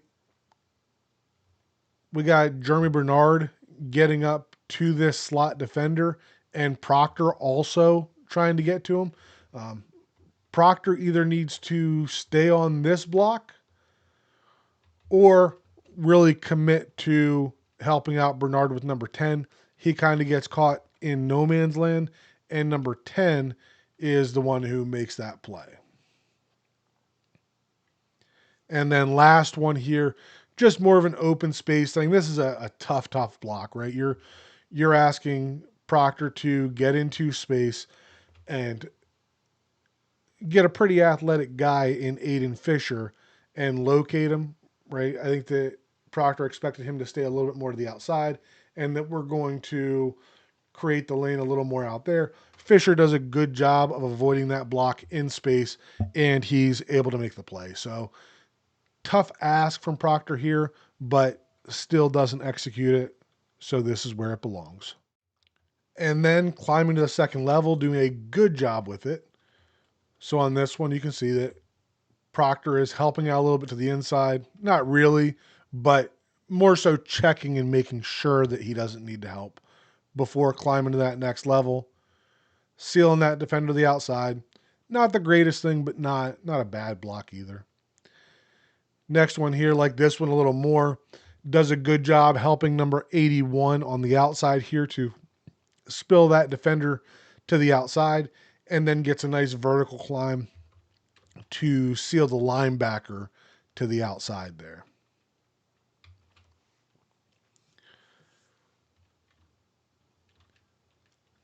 We got Jeremy Bernard getting up to this slot defender and Proctor also trying to get to him. Proctor either needs to stay on this block or really commit to helping out Bernard with number 10. He kind of gets caught in no man's land, and number 10 is the one who makes that play. And then last one here, just more of an open space thing. This is a tough block, right? You're asking Proctor to get into space and get a pretty athletic guy in Aiden Fisher and locate him, right? I think that Proctor expected him to stay a little bit more to the outside and that we're going to create the lane a little more out there. Fisher does a good job of avoiding that block in space, and he's able to make the play. So tough ask from Proctor here, but still doesn't execute it. So this is where it belongs. And then climbing to the second level, doing a good job with it. So on this one, you can see that Proctor is helping out a little bit to the inside. Not really, but more so checking and making sure that he doesn't need to help before climbing to that next level. Sealing that defender to the outside. Not the greatest thing, but not a bad block either. Next one here, like this one a little more, does a good job helping number 81 on the outside here to spill that defender to the outside and then gets a nice vertical climb to seal the linebacker to the outside there.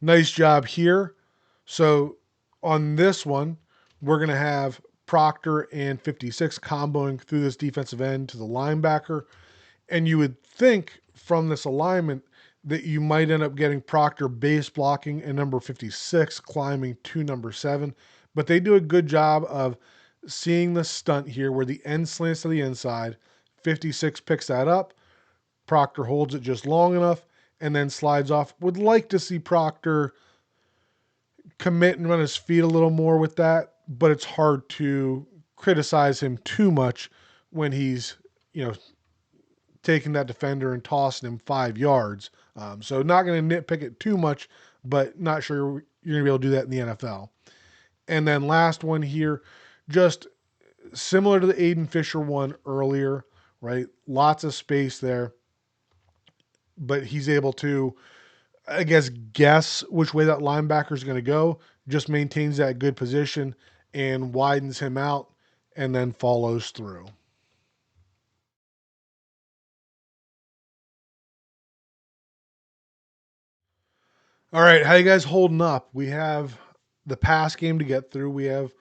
Nice job here. So on this one, we're going to have Proctor and 56 comboing through this defensive end to the linebacker. And you would think from this alignment that you might end up getting Proctor base blocking and number 56 climbing to number 7. But they do a good job of seeing the stunt here where the end slants to the inside. 56 picks that up. Proctor holds it just long enough and then slides off. Would like to see Proctor commit and run his feet a little more with that, but it's hard to criticize him too much when he's, taking that defender and tossing him 5 yards. So not going to nitpick it too much, but not sure you're going to be able to do that in the NFL. And then last one here, just similar to the Aiden Fisher one earlier, right? Lots of space there, but he's able to I guess which way that linebacker is going to go, just maintains that good position and widens him out and then follows through. All right, how you guys holding up? We have the pass game to get through. We have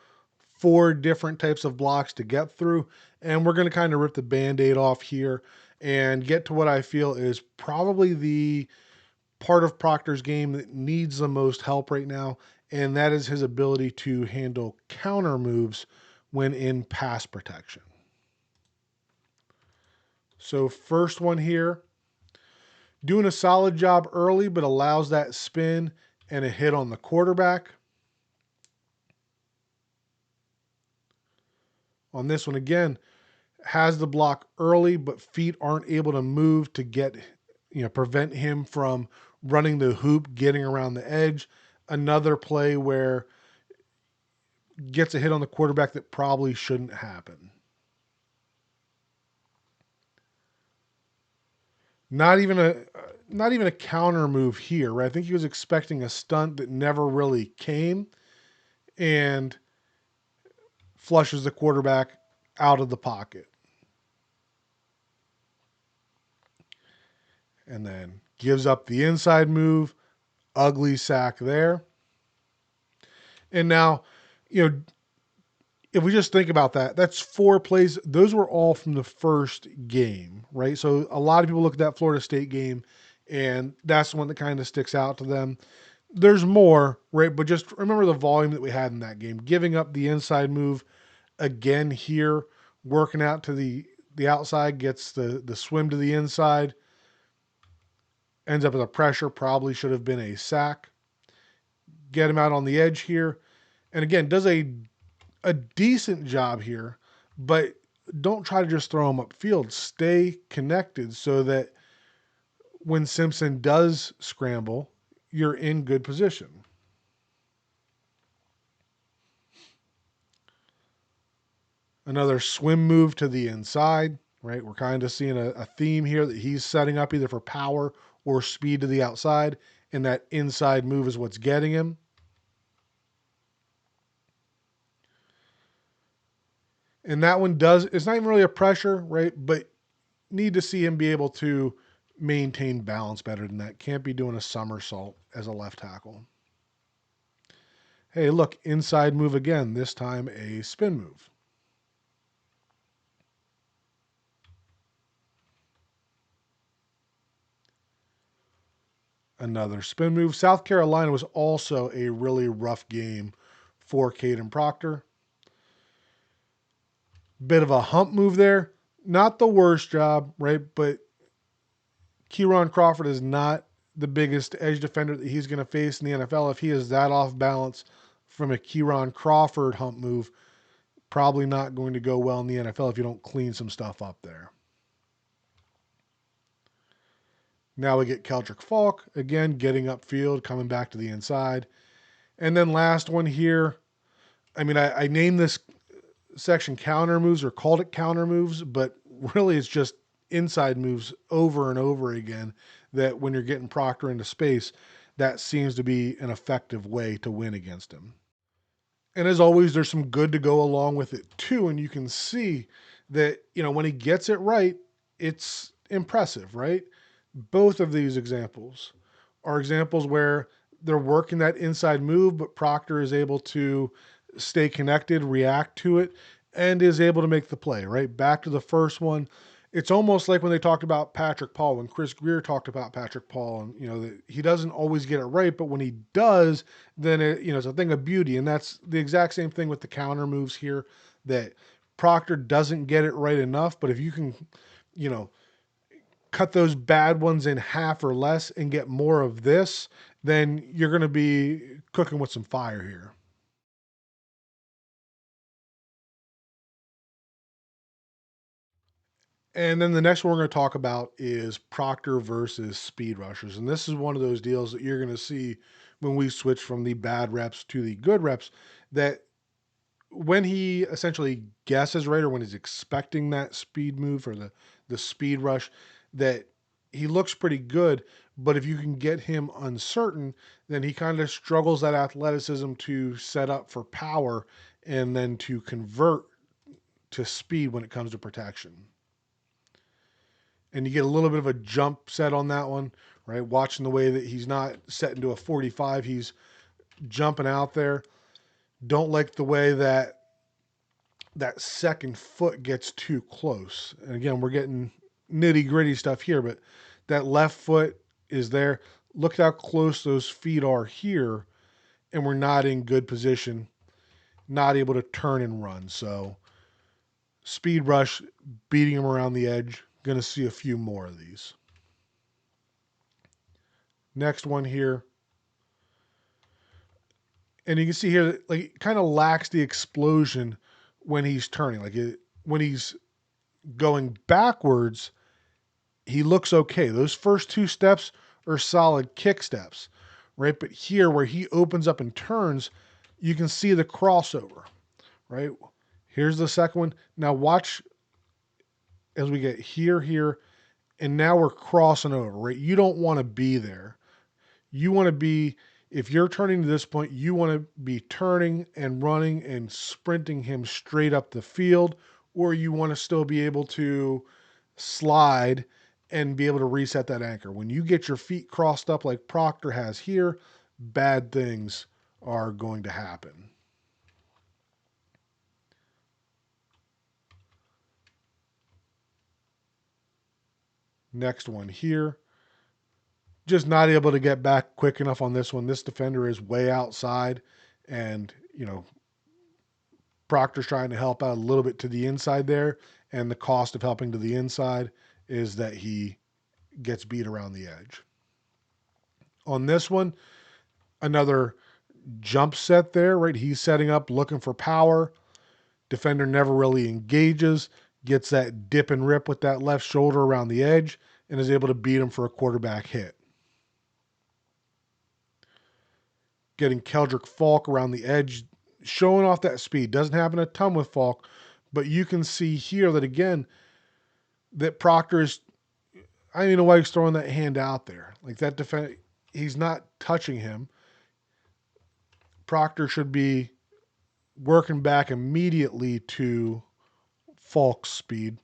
four different types of blocks to get through, and we're going to kind of rip the band-aid off here and get to what I feel is probably the part of Proctor's game that needs the most help right now, and that is his ability to handle counter moves when in pass protection. So first one here, doing a solid job early, but allows that spin and a hit on the quarterback. On this one again, has the block early, but feet aren't able to move to prevent him from running the hoop, getting around the edge. Another play where gets a hit on the quarterback that probably shouldn't happen. Not even a not even a counter move here, right? I think he was expecting a stunt that never really came and flushes the quarterback out of the pocket. And then gives up the inside move, ugly sack there. And now, you know, if we just think about that, that's four plays. Those were all from the first game, right? So a lot of people look at that Florida State game, and that's the one that kind of sticks out to them. There's more, right? But just remember the volume that we had in that game. Giving up the inside move again here, working out to the outside, gets the swim to the inside, ends up with a pressure, probably should have been a sack. Get him out on the edge here. And again, does a decent job here, but don't try to just throw him upfield. Stay connected so that when Simpson does scramble, you're in good position. Another swim move to the inside, right? We're kind of seeing a theme here that he's setting up either for power or speed to the outside, and that inside move is what's getting him. And that one it's not even really a pressure, right? But need to see him be able to maintain balance better than that. Can't be doing a somersault as a left tackle. Hey, look, inside move again, this time a spin move. Another spin move. South Carolina was also a really rough game for Kaden Proctor. Bit of a hump move there. Not the worst job, right? But Kieran Crawford is not the biggest edge defender that he's going to face in the NFL. If he is that off balance from a Kieran Crawford hump move, probably not going to go well in the NFL if you don't clean some stuff up there. Now we get Keldrick Falk, again, getting upfield, coming back to the inside. And then last one here. I mean, I named this section counter moves or called it counter moves, but really it's just inside moves over and over again that when you're getting Proctor into space, that seems to be an effective way to win against him. And as always, there's some good to go along with it too. And you can see that, when he gets it right, it's impressive, right? Both of these examples are examples where they're working that inside move, but Proctor is able to stay connected, react to it, and is able to make the play, right? Back to the first one. It's almost like when they talked about Patrick Paul, when Chris Greer talked about Patrick Paul, and that he doesn't always get it right, but when he does, then it's a thing of beauty. And that's the exact same thing with the counter moves here, that Proctor doesn't get it right enough, but if you can, you know, cut those bad ones in half or less and get more of this, then you're going to be cooking with some fire here. And then the next one we're going to talk about is Proctor versus speed rushers. And this is one of those deals that you're going to see when we switch from the bad reps to the good reps, that when he essentially guesses right, or when he's expecting that speed move or the speed rush, that he looks pretty good. But if you can get him uncertain, then he kind of struggles that athleticism to set up for power and then to convert to speed when it comes to protection. And you get a little bit of a jump set on that one, right? Watching the way that he's not set into a 45, he's jumping out there. Don't like the way that that second foot gets too close. And again, we're getting nitty gritty stuff here, but that left foot is there. Look at how close those feet are here, and we're not in good position, not able to turn and run. So, speed rush, beating him around the edge. Going to see a few more of these. Next one here. And you can see here, like, it kind of lacks the explosion when he's turning. When he's going backwards, he looks okay. Those first two steps are solid kick steps, right? But here, where he opens up and turns, you can see the crossover, right? Here's the second one. Now watch as we get here, and now we're crossing over, right? You don't want to be there. You want to be, if you're turning to this point, you want to be turning and running and sprinting him straight up the field, or you want to still be able to slide and be able to reset that anchor. When you get your feet crossed up like Proctor has here, bad things are going to happen. Next one here. Just not able to get back quick enough on this one. This defender is way outside, and, Proctor's trying to help out a little bit to the inside there, and the cost of helping to the inside is that he gets beat around the edge. On this one, another jump set there, right? He's setting up, looking for power. Defender never really engages, gets that dip and rip with that left shoulder around the edge, and is able to beat him for a quarterback hit. Getting Keldrick Falk around the edge, showing off that speed. Doesn't happen a ton with Falk, but you can see here that, again, that Proctor is, I don't even know why he's throwing that hand out there. Like, that defense, he's not touching him. Proctor should be working back immediately to Falk's speed,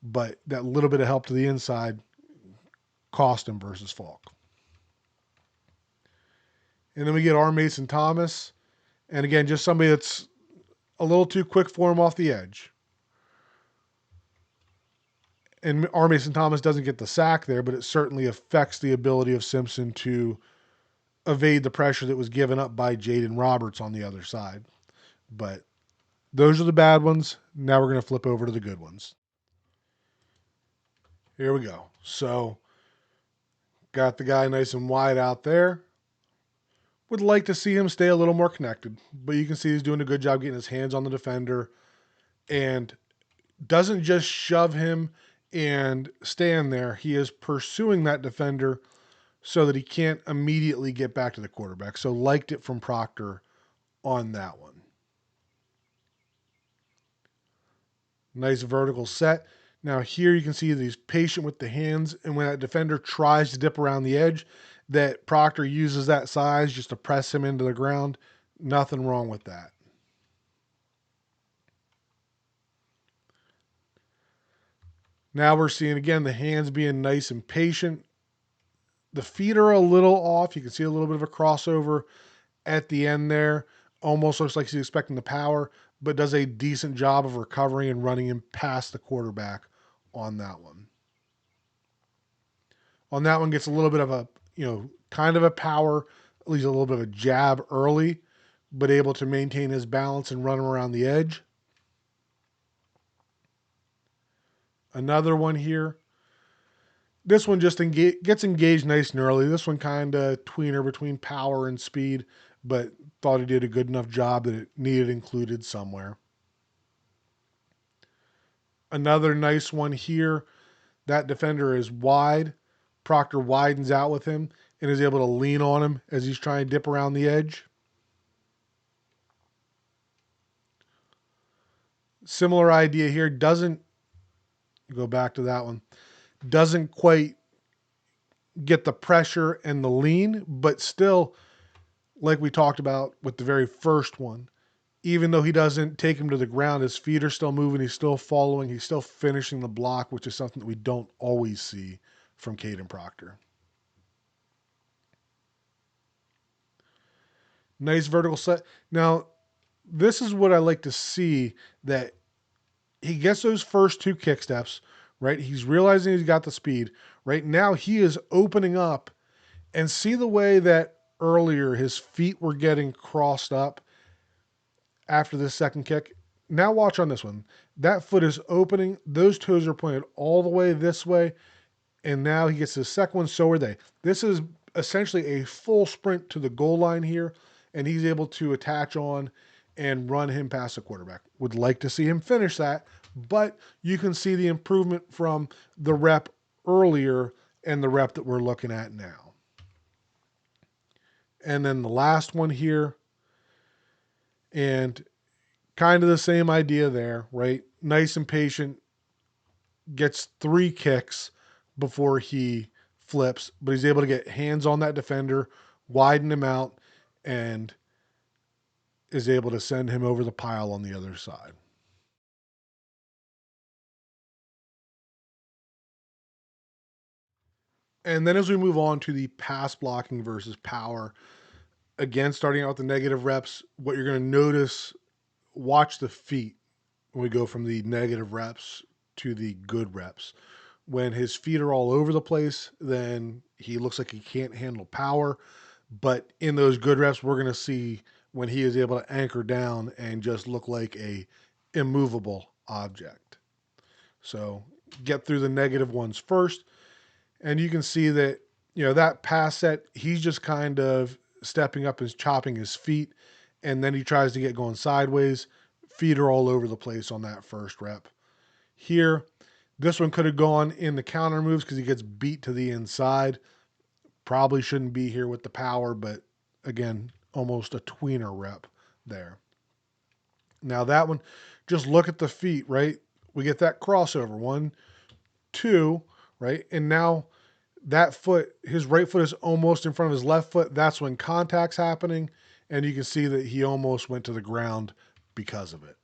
but that little bit of help to the inside cost him versus Falk. And then we get R. Mason Thomas. And again, just somebody that's a little too quick for him off the edge. And R. Mason Thomas doesn't get the sack there, but it certainly affects the ability of Simpson to evade the pressure that was given up by Jaden Roberts on the other side. But those are the bad ones. Now we're going to flip over to the good ones. Here we go. So, got the guy nice and wide out there. Would like to see him stay a little more connected, but you can see he's doing a good job getting his hands on the defender and doesn't just shove him and stand there. He is pursuing that defender so that he can't immediately get back to the quarterback. So liked it from Proctor on that one. Nice vertical set. Now here you can see that he's patient with the hands, and when that defender tries to dip around the edge, that Proctor uses that size just to press him into the ground. Nothing wrong with that. Now we're seeing, again, the hands being nice and patient. The feet are a little off. You can see a little bit of a crossover at the end there. Almost looks like he's expecting the power, but does a decent job of recovering and running him past the quarterback on that one. On that one, gets a little bit of a, kind of a power, at least a little bit of a jab early, but able to maintain his balance and run him around the edge. Another one here. This one just gets engaged nice and early. This one kind of tweener between power and speed, but thought he did a good enough job that it needed included somewhere. Another nice one here. That defender is wide. Proctor widens out with him and is able to lean on him as he's trying to dip around the edge. Similar idea here. Doesn't go back to that one. Doesn't quite get the pressure and the lean, but still, like we talked about with the very first one, even though he doesn't take him to the ground, his feet are still moving, he's still following, he's still finishing the block, which is something that we don't always see from Kaden Proctor. Nice vertical set. Now, this is what I like to see, that he gets those first two kick steps, right? He's realizing he's got the speed. Right now, he is opening up, and see the way that earlier his feet were getting crossed up after the second kick. Now watch on this one. That foot is opening. Those toes are pointed all the way this way. And now he gets his second one. So are they. This is essentially a full sprint to the goal line here. And he's able to attach on and run him past the quarterback. Would like to see him finish that. But you can see the improvement from the rep earlier and the rep that we're looking at now. And then the last one here. And kind of the same idea there, right? Nice and patient, gets 3 kicks before he flips, but he's able to get hands on that defender, widen him out, and is able to send him over the pile on the other side. And then as we move on to the pass blocking versus power, again, starting out with the negative reps, what you're going to notice, watch the feet when we go from the negative reps to the good reps. When his feet are all over the place, then he looks like he can't handle power. But in those good reps, we're going to see when he is able to anchor down and just look like a immovable object. So get through the negative ones first. And you can see that, that pass set, he's just kind of stepping up and chopping his feet. And then he tries to get going sideways. Feet are all over the place on that first rep. Here, this one could have gone in the counter moves because he gets beat to the inside. Probably shouldn't be here with the power, but again, almost a tweener rep there. Now that one, just look at the feet, right? We get that crossover. 1, 2, right? And now that foot, his right foot is almost in front of his left foot. That's when contact's happening. And you can see that he almost went to the ground because of it.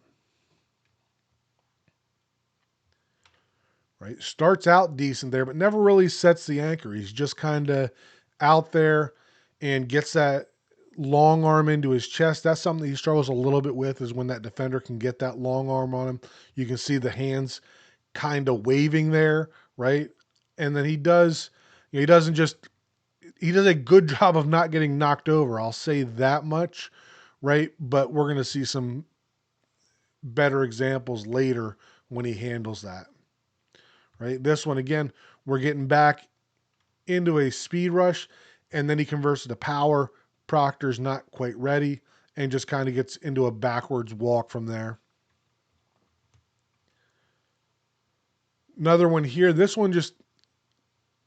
Right? Starts out decent there, but never really sets the anchor. He's just kind of out there and gets that long arm into his chest. That's something that he struggles a little bit with, is when that defender can get that long arm on him. You can see the hands kind of waving there, right? And then he does, he doesn't just, he does a good job of not getting knocked over. I'll say that much, right? But we're going to see some better examples later when he handles that. Right? This one, again, we're getting back into a speed rush, and then he converts to power. Proctor's not quite ready and just kind of gets into a backwards walk from there. Another one here. This one just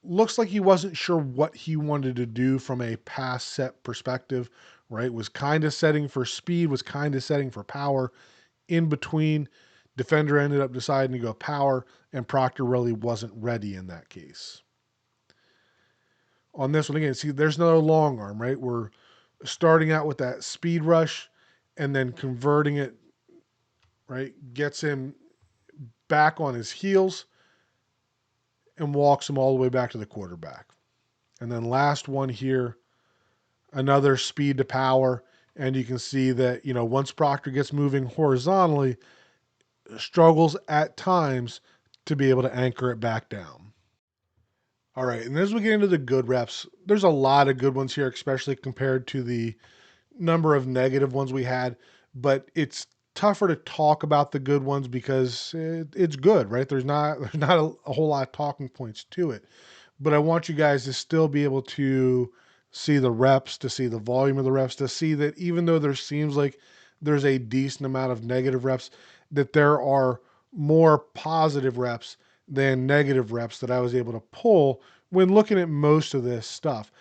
looks like he wasn't sure what he wanted to do from a pass set perspective, right? Was kind of setting for speed, was kind of setting for power. In between, defender ended up deciding to go power, and Proctor really wasn't ready in that case. On this one, again, see, there's another long arm, right? We're starting out with that speed rush and then converting it, right? Gets him back on his heels and walks him all the way back to the quarterback. And then last one here, another speed to power. And you can see that, once Proctor gets moving horizontally, struggles at times to be able to anchor it back down. All right, and as we get into the good reps, there's a lot of good ones here, especially compared to the number of negative ones we had, but it's tougher to talk about the good ones because it's good, right? There's not a whole lot of talking points to it, but I want you guys to still be able to see the reps, to see the volume of the reps, to see that even though there seems like there's a decent amount of negative reps, that there are more positive reps than negative reps that I was able to pull when looking at most of this stuff.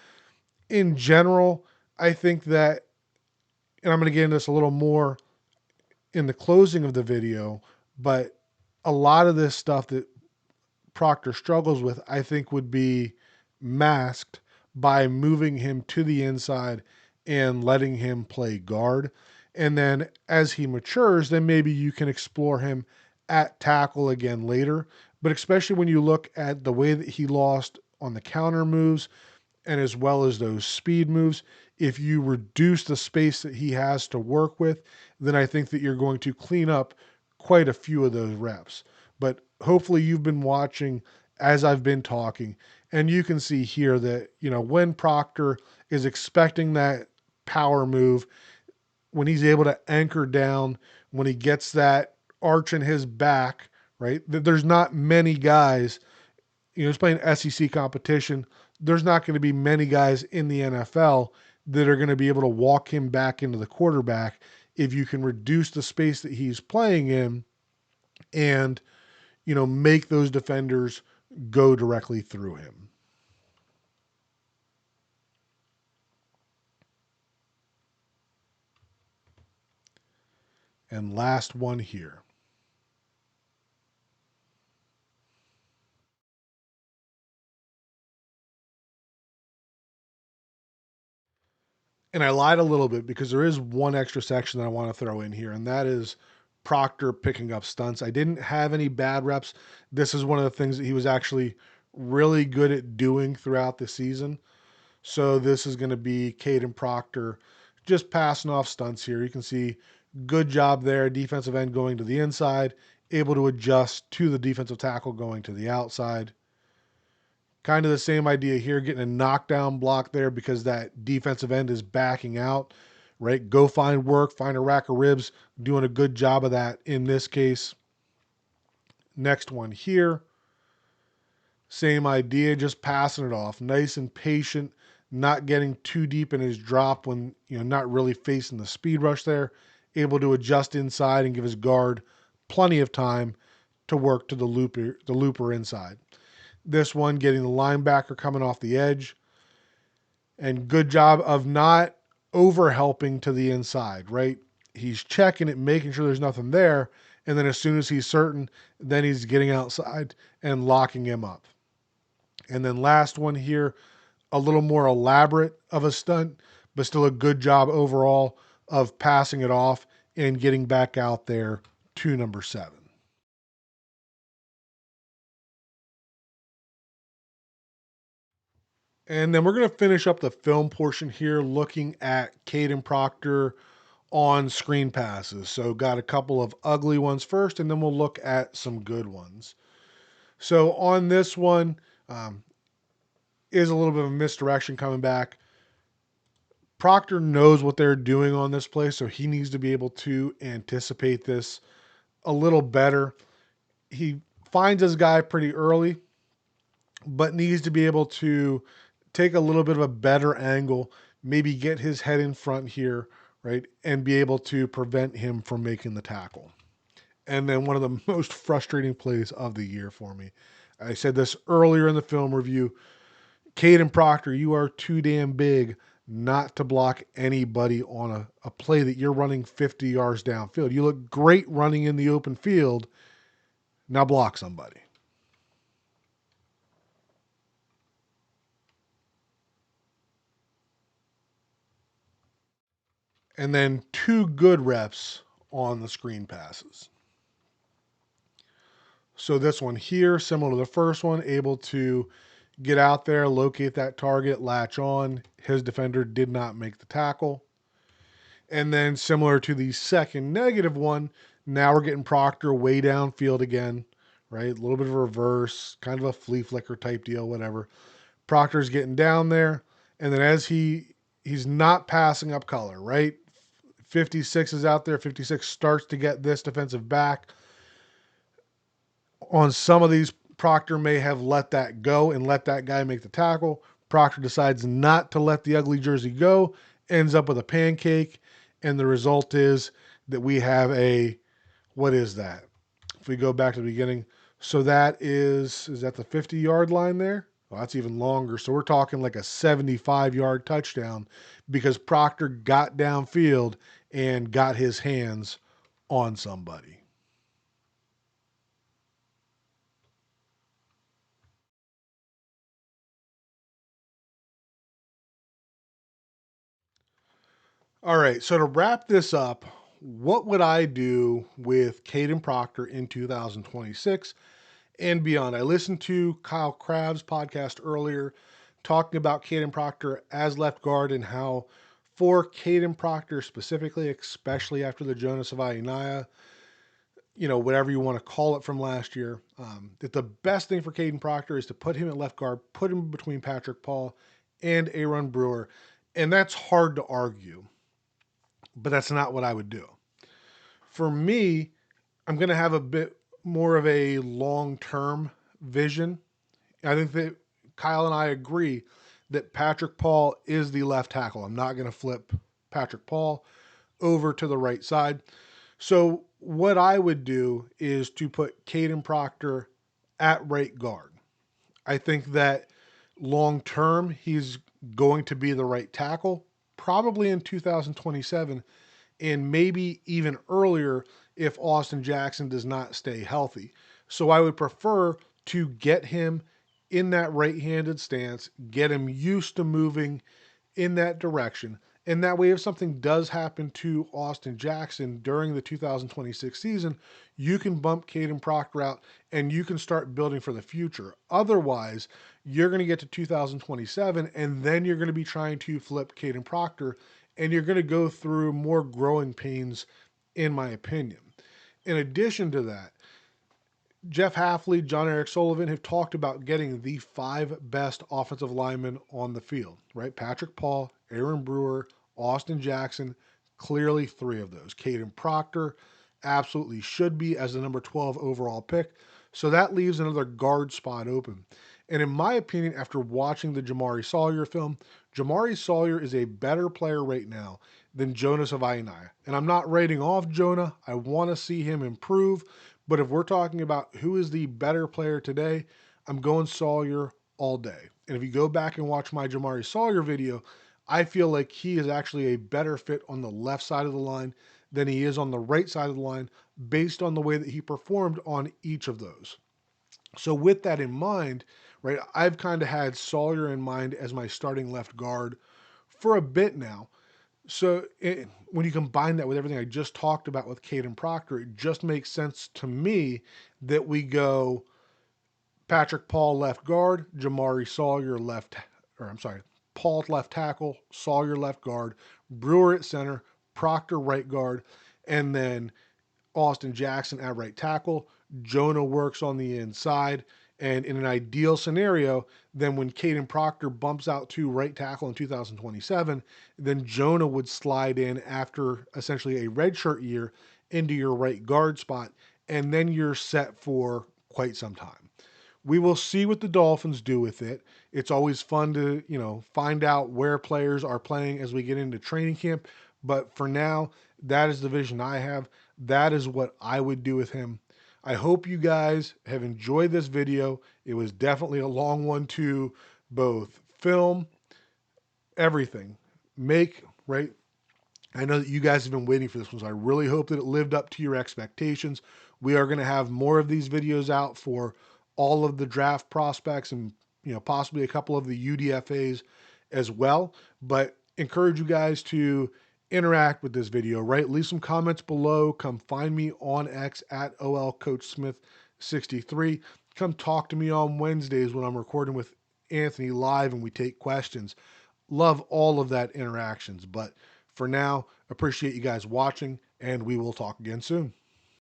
In general, I think that, and I'm going to get into this a little more in the closing of the video, but a lot of this stuff that Proctor struggles with, I think would be masked by moving him to the inside and letting him play guard. And then as he matures, then maybe you can explore him at tackle again later. But especially when you look at the way that he lost on the counter moves and as well as those speed moves, if you reduce the space that he has to work with, then I think that you're going to clean up quite a few of those reps. But hopefully you've been watching as I've been talking, and you can see here that, when Proctor is expecting that power move, when he's able to anchor down, when he gets that arch in his back, right? There's not many guys, he's playing SEC competition. There's not going to be many guys in the NFL that are going to be able to walk him back into the quarterback if you can reduce the space that he's playing in and, make those defenders go directly through him. And last one here. And I lied a little bit because there is one extra section that I want to throw in here, and that is Proctor picking up stunts. I didn't have any bad reps. This is one of the things that he was actually really good at doing throughout the season. So this is going to be Kaden Proctor just passing off stunts here. You can see good job there. Defensive end going to the inside, able to adjust to the defensive tackle going to the outside. Kind of the same idea here, getting a knockdown block there because that defensive end is backing out, right? Go find work, find a rack of ribs, doing a good job of that in this case. Next one here, same idea, just passing it off. Nice and patient, not getting too deep in his drop when, not really facing the speed rush there. Able to adjust inside and give his guard plenty of time to work to the looper inside. This one getting the linebacker coming off the edge. And good job of not over helping to the inside, right? He's checking it, making sure there's nothing there. And then as soon as he's certain, then he's getting outside and locking him up. And then last one here, a little more elaborate of a stunt, but still a good job overall of passing it off and getting back out there to number 7. And then we're going to finish up the film portion here looking at Kaden Proctor on screen passes. So got a couple of ugly ones first, and then we'll look at some good ones. So on this one, is a little bit of a misdirection coming back. Proctor knows what they're doing on this play, so he needs to be able to anticipate this a little better. He finds his guy pretty early, but needs to be able to take a little bit of a better angle, maybe get his head in front here, right, and be able to prevent him from making the tackle. And then one of the most frustrating plays of the year for me. I said this earlier in the film review. Kaden Proctor, you are too damn big not to block anybody on a play that you're running 50 yards downfield. You look great running in the open field. Now block somebody. And then 2 good reps on the screen passes. So this one here, similar to the first one, able to get out there, locate that target, latch on. His defender did not make the tackle. And then similar to the second negative one, now we're getting Proctor way downfield again, right? A little bit of a reverse, kind of a flea flicker type deal, whatever. Proctor's getting down there, and then as he's not passing up color, right? 56 is out there. 56 starts to get this defensive back. On some of these, Proctor may have let that go and let that guy make the tackle. Proctor decides not to let the ugly jersey go, ends up with a pancake, and the result is that we have what is that? If we go back to the beginning, so that is that the 50-yard line there? Well, that's even longer. So we're talking like a 75-yard touchdown because Proctor got downfield and got his hands on somebody. All right, so to wrap this up, what would I do with Kaden Proctor in 2026 and beyond? I listened to Kyle Crabb's podcast earlier talking about Kaden Proctor as left guard and how for Kaden Proctor specifically, especially after the Jonas of Ionaya, whatever you want to call it from last year, that the best thing for Kaden Proctor is to put him at left guard, put him between Patrick Paul and Aaron Brewer. And that's hard to argue, but that's not what I would do. For me, I'm going to have a bit more of a long term vision. I think that Kyle and I agree that Patrick Paul is the left tackle. I'm not going to flip Patrick Paul over to the right side. So, what I would do is to put Kaden Proctor at right guard. I think that long term, he's going to be the right tackle, probably in 2027, and maybe even earlier if Austin Jackson does not stay healthy. So I would prefer to get him in that right handed stance, get him used to moving in that direction. And that way, if something does happen to Austin Jackson during the 2026 season, you can bump Kaden Proctor out and you can start building for the future. Otherwise, you're going to get to 2027 and then you're going to be trying to flip Kaden Proctor and you're going to go through more growing pains, in my opinion. In addition to that, Jeff Halfley, John Eric Sullivan have talked about getting the 5 best offensive linemen on the field, right? Patrick Paul, Aaron Brewer, Austin Jackson, clearly 3 of those. Kaden Proctor absolutely should be as the number 12 overall pick. So that leaves another guard spot open. And in my opinion, after watching the Jamari Sawyer film, Jamari Sawyer is a better player right now than Jonas of Ionaya. And I'm not writing off Jonah. I want to see him improve. But if we're talking about who is the better player today, I'm going Sawyer all day. And if you go back and watch my Jamari Sawyer video, I feel like he is actually a better fit on the left side of the line than he is on the right side of the line based on the way that he performed on each of those. So with that in mind, right, I've kind of had Sawyer in mind as my starting left guard for a bit now. So when you combine that with everything I just talked about with Kaden Proctor, it just makes sense to me that we go Patrick Paul left guard, Jamari Sawyer left, or I'm sorry, Paul left tackle, Sawyer left guard, Brewer at center, Proctor right guard, and then Austin Jackson at right tackle. Jonah works on the inside. And in an ideal scenario, then when Kaden Proctor bumps out to right tackle in 2027, then Jonah would slide in after essentially a redshirt year into your right guard spot. And then you're set for quite some time. We will see what the Dolphins do with it. It's always fun to, find out where players are playing as we get into training camp. But for now, that is the vision I have. That is what I would do with him. I hope you guys have enjoyed this video. It was definitely a long one to both film, everything, make, right? I know that you guys have been waiting for this one, so I really hope that it lived up to your expectations. We are going to have more of these videos out for all of the draft prospects and possibly a couple of the UDFAs as well. But encourage you guys to interact with this video, right? Leave some comments below. Come find me on X at OLCoachSmith63. Come talk to me on Wednesdays when I'm recording with Anthony live and we take questions. Love all of that interactions. But for now, appreciate you guys watching, and we will talk again soon.